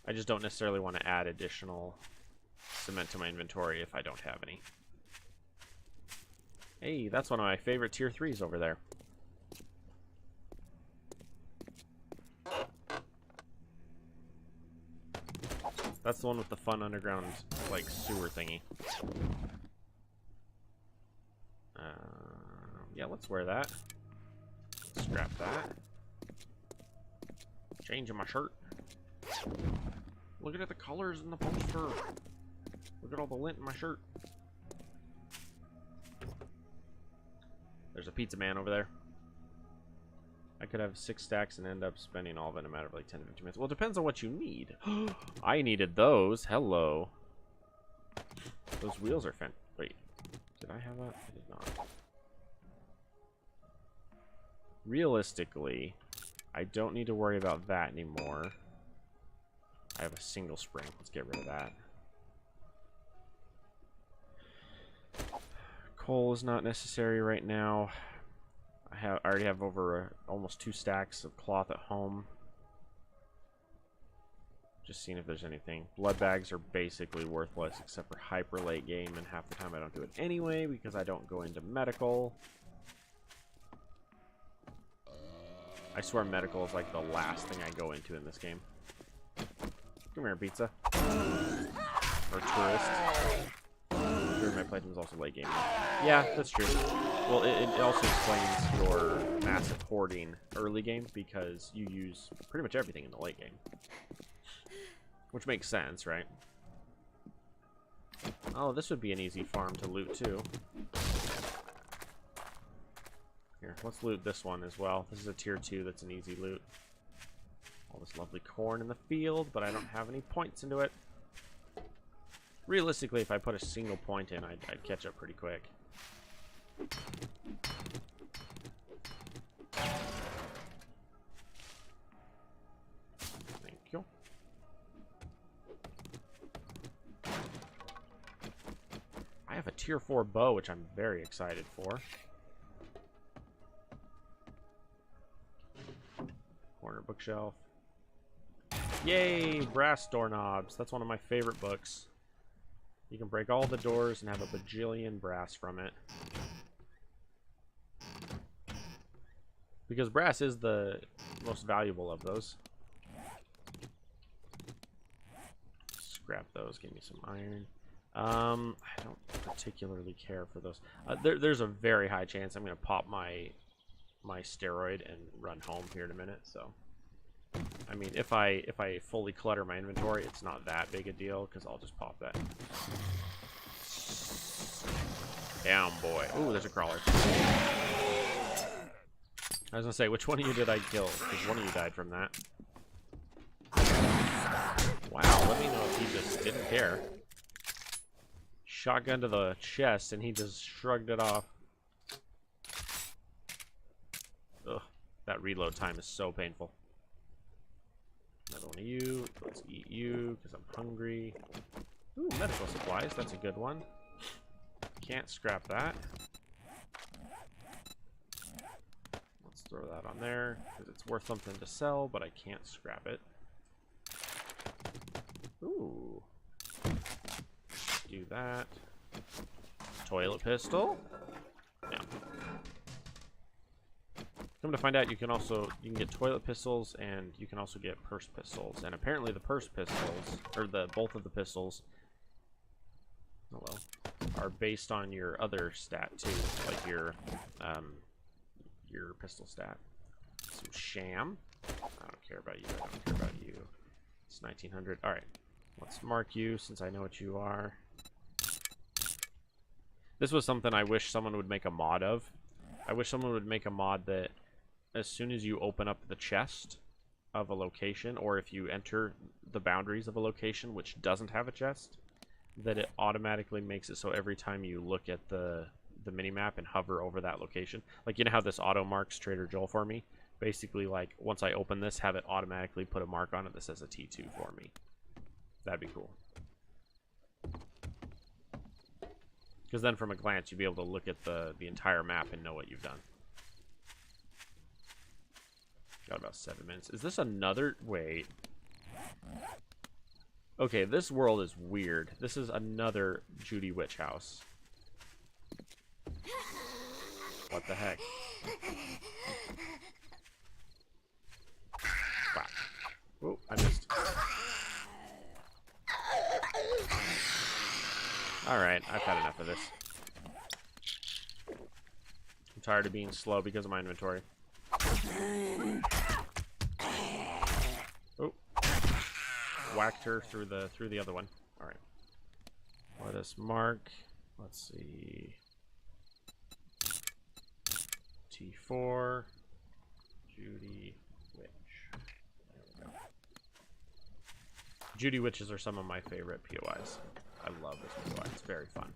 I just don't necessarily want to add additional cement to my inventory if I don't have any. Hey, that's one of my favorite tier 3s over there. That's the one with the fun underground, like, sewer thingy. Yeah, let's wear that. Scrap that. Changing my shirt. Look at the colors in the poster. Look at all the lint in my shirt. There's a pizza man over there. I could have 6 stacks and end up spending all of it in a matter of like 10 to 15 minutes. Well, it depends on what you need. I needed those. Hello. Those wheels are Wait. Did I have that? I did not. realistically, I don't need to worry about that anymore. I have a single spring. Let's get rid of that. Coal is not necessary right now. I already have over almost 2 stacks of cloth at home. Just seeing if there's anything. Blood bags are basically worthless except for hyper late game, and half the time I don't do it anyway because I don't go into medical. I swear medical is like the last thing I go into in this game. Come here, pizza. Or tourist. During my playtime was also late game. Yeah, that's true. Well, it also explains your massive hoarding early game because you use pretty much everything in the late game. Which makes sense, right? Oh, this would be an easy farm to loot, too. Here, let's loot this one as well. This is a tier 2 that's an easy loot. All this lovely corn in the field, but I don't have any points into it. Realistically, if I put a single point in, I'd catch up pretty quick. Thank you. I have a tier 4 bow, which I'm very excited for. Corner bookshelf. Yay! Brass doorknobs. That's one of my favorite books. You can break all the doors and have a bajillion brass from it. Because brass is the most valuable of those. Scrap those. Give me some iron. I don't particularly care for those. There's a very high chance I'm going to pop my steroid and run home here in a minute. So, I mean, if I fully clutter my inventory, it's not that big a deal because I'll just pop that. Down, boy. Ooh, there's a crawler. I was gonna say, which one of you did I kill? Because one of you died from that. Wow, let me know if he just didn't care. Shotgun to the chest, and he just shrugged it off. Ugh, that reload time is so painful. Another one of you. Let's eat you, because I'm hungry. Ooh, medical supplies. That's a good one. Can't scrap that. Let's throw that on there, because it's worth something to sell, but I can't scrap it. Ooh. Do that. Toilet pistol. Yeah. Come to find out, you can get toilet pistols, and you can also get purse pistols. And apparently the purse pistols, or both of the pistols, oh well, are based on your other stat too, like your pistol stat. Some sham. I don't care about you. I don't care about you. It's 1900. All right, let's mark you since I know what you are. This was something I wish someone would make a mod of. I wish someone would make a mod that as soon as you open up the chest of a location, or if you enter the boundaries of a location which doesn't have a chest, that it automatically makes it so every time you look at the minimap and hover over that location, like, you know how this auto marks Trader Joel for me? Basically, like, once I open this, have it automatically put a mark on it that says a T2 for me. That'd be cool. Because then from a glance, you'd be able to look at the entire map and know what you've done. Got about 7 minutes. Is this another... Wait. Okay, this world is weird. This is another Judy Witch house. What the heck? Wow. Oh, I missed. Alright, I've had enough of this. I'm tired of being slow because of my inventory. Oh. Whacked her through the other one. Alright. Let us mark. Let's see. T4. Judy Witch. There we go. Judy Witches are some of my favorite POIs. I love this POI. It's very fun.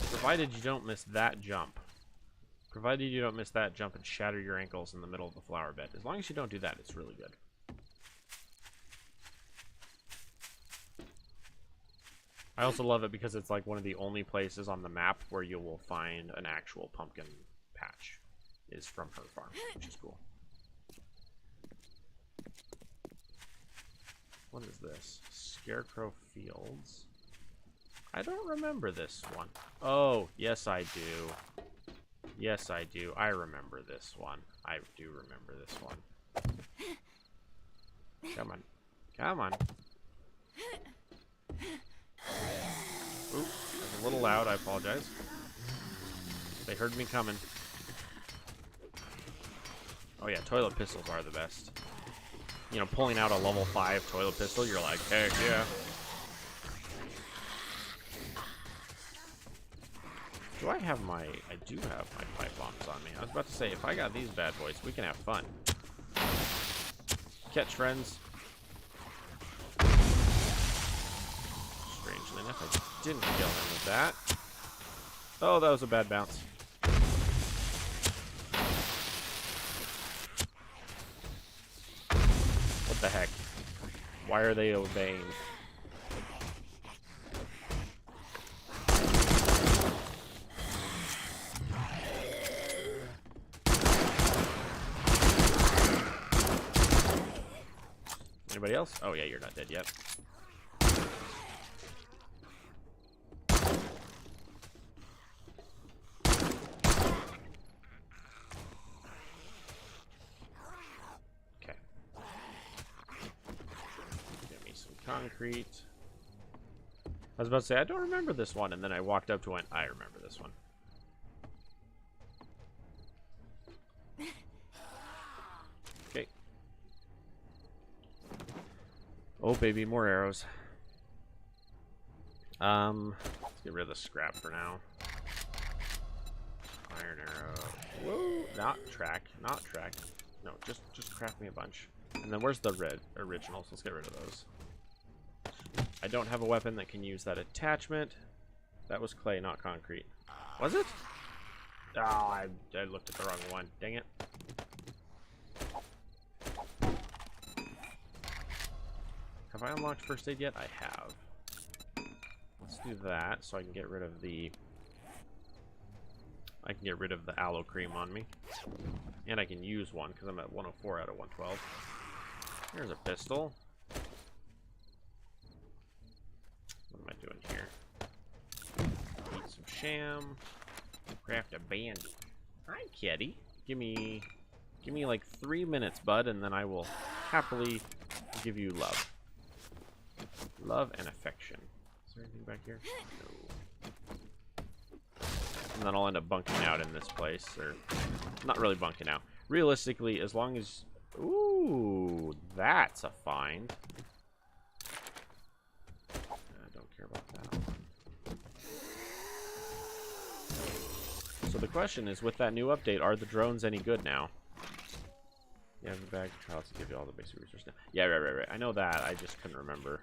Provided you don't miss that jump. Provided you don't miss that, jump and shatter your ankles in the middle of the flower bed. As long as you don't do that, it's really good. I also love it because it's like one of the only places on the map where you will find an actual pumpkin patch is from her farm, which is cool. What is this? Scarecrow Fields. I don't remember this one. Oh, yes I do. Yes I do. I remember this one. I do remember this one. Come on. Come on. Oop, that's a little loud. I apologize. They heard me coming. Oh yeah, toilet pistols are the best. You know, pulling out a level 5 toilet pistol, you're like, heck yeah. Do I have my... I do have my pipe bombs on me. I was about to say, if I got these bad boys, we can have fun. Catch, friends. Strangely enough, I didn't kill him with that. Oh, that was a bad bounce. What the heck? Why are they obeying? Anybody else? Oh yeah, you're not dead yet. Okay. Give me some concrete. I was about to say, I don't remember this one, and then I walked up to one. I remember this one. Okay. Oh, baby, more arrows. Let's get rid of the scrap for now. Iron arrow. Whoa, not track. No, just craft me a bunch. And then where's the red originals? Let's get rid of those. I don't have a weapon that can use that attachment. That was clay, not concrete. Was it? Oh, I looked at the wrong one. Dang it. Have I unlocked first aid yet? I have. Let's do that so I can get rid of the... I can get rid of the aloe cream on me. And I can use one because I'm at 104 out of 112. Here's a pistol. What am I doing here? Eat some sham. Craft a bandit. Hi, kitty. Give me like 3 minutes, bud, and then I will happily give you love. Love and affection. Is there anything back here? No. And then I'll end up bunking out in this place, or not really bunking out. Realistically, as long as... Ooh, that's a find. I don't care about that one. So the question is, with that new update, are the drones any good now? You have a bag of trials to give you all the basic resources now. Yeah, right. I know that. I just couldn't remember.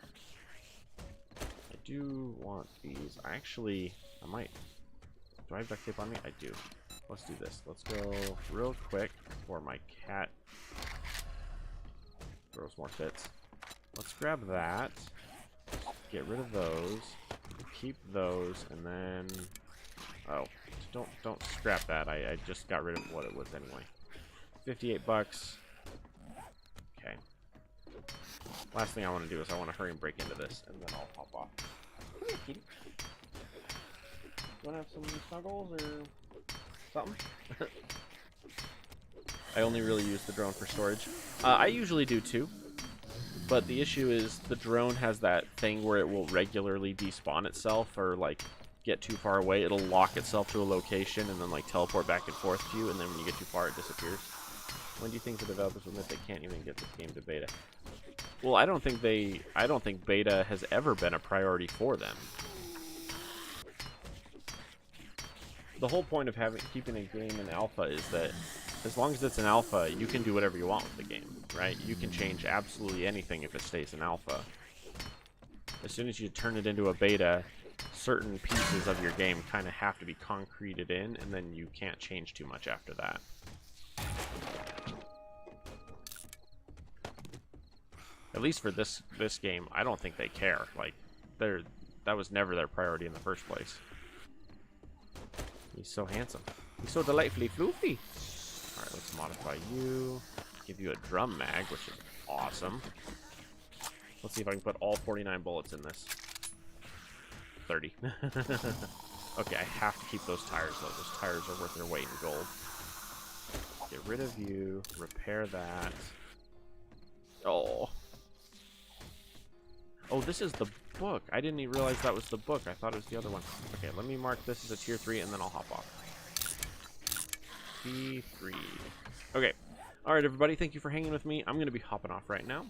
I do want these. I might. Do I have duct tape on me? I do. Let's do this. Let's go real quick before my cat throws more fits. Let's grab that. Get rid of those. Keep those, and then... Oh, don't scrap that. I just got rid of what it was anyway. 58 bucks. Okay. Last thing I want to do is I want to hurry and break into this, and then I'll pop off. Come here, kitty. You want to have some snuggles or something? I only really use the drone for storage. I usually do too, but the issue is the drone has that thing where it will regularly despawn itself, or like get too far away, it'll lock itself to a location and then like teleport back and forth to you, and then when you get too far it disappears. When do you think the developers will admit they can't even get this game to beta? Well, I don't think beta has ever been a priority for them. The whole point of keeping a game in alpha is that as long as it's an alpha, you can do whatever you want with the game, right? You can change absolutely anything if it stays in alpha. As soon as you turn it into a beta, as certain pieces of your game kind of have to be concreted in, and then you can't change too much after that. At least for this game, I don't think they care. Like, that was never their priority in the first place. He's so handsome. He's so delightfully floofy. Alright, let's modify you. Give you a drum mag, which is awesome. Let's see if I can put all 49 bullets in this. 30. Okay, I have to keep those tires, though. Those tires are worth their weight in gold. Get rid of you. Repair that. Oh. Oh, this is the book. I didn't even realize that was the book. I thought it was the other one. Okay, let me mark this as a tier 3, and then I'll hop off. T3. Okay. Alright, everybody. Thank you for hanging with me. I'm going to be hopping off right now.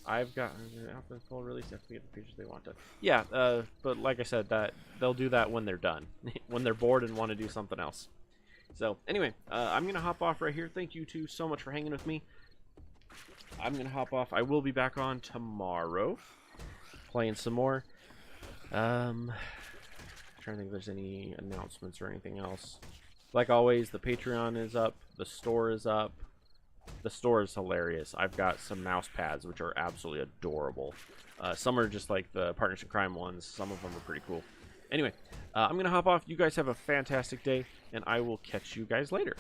I've got after full release. I have to get the features they want to. Yeah, but like I said, that they'll do that when they're done, when they're bored and want to do something else. So anyway, I'm gonna hop off right here. Thank you two so much for hanging with me. I'm gonna hop off. I will be back on tomorrow, playing some more. Trying to think if there's any announcements or anything else. Like always, the Patreon is up. The store is up. The store is hilarious. I've got some mouse pads, which are absolutely adorable. Some are just like the Partnership Crime ones. Some of them are pretty cool. Anyway, I'm going to hop off. You guys have a fantastic day, and I will catch you guys later.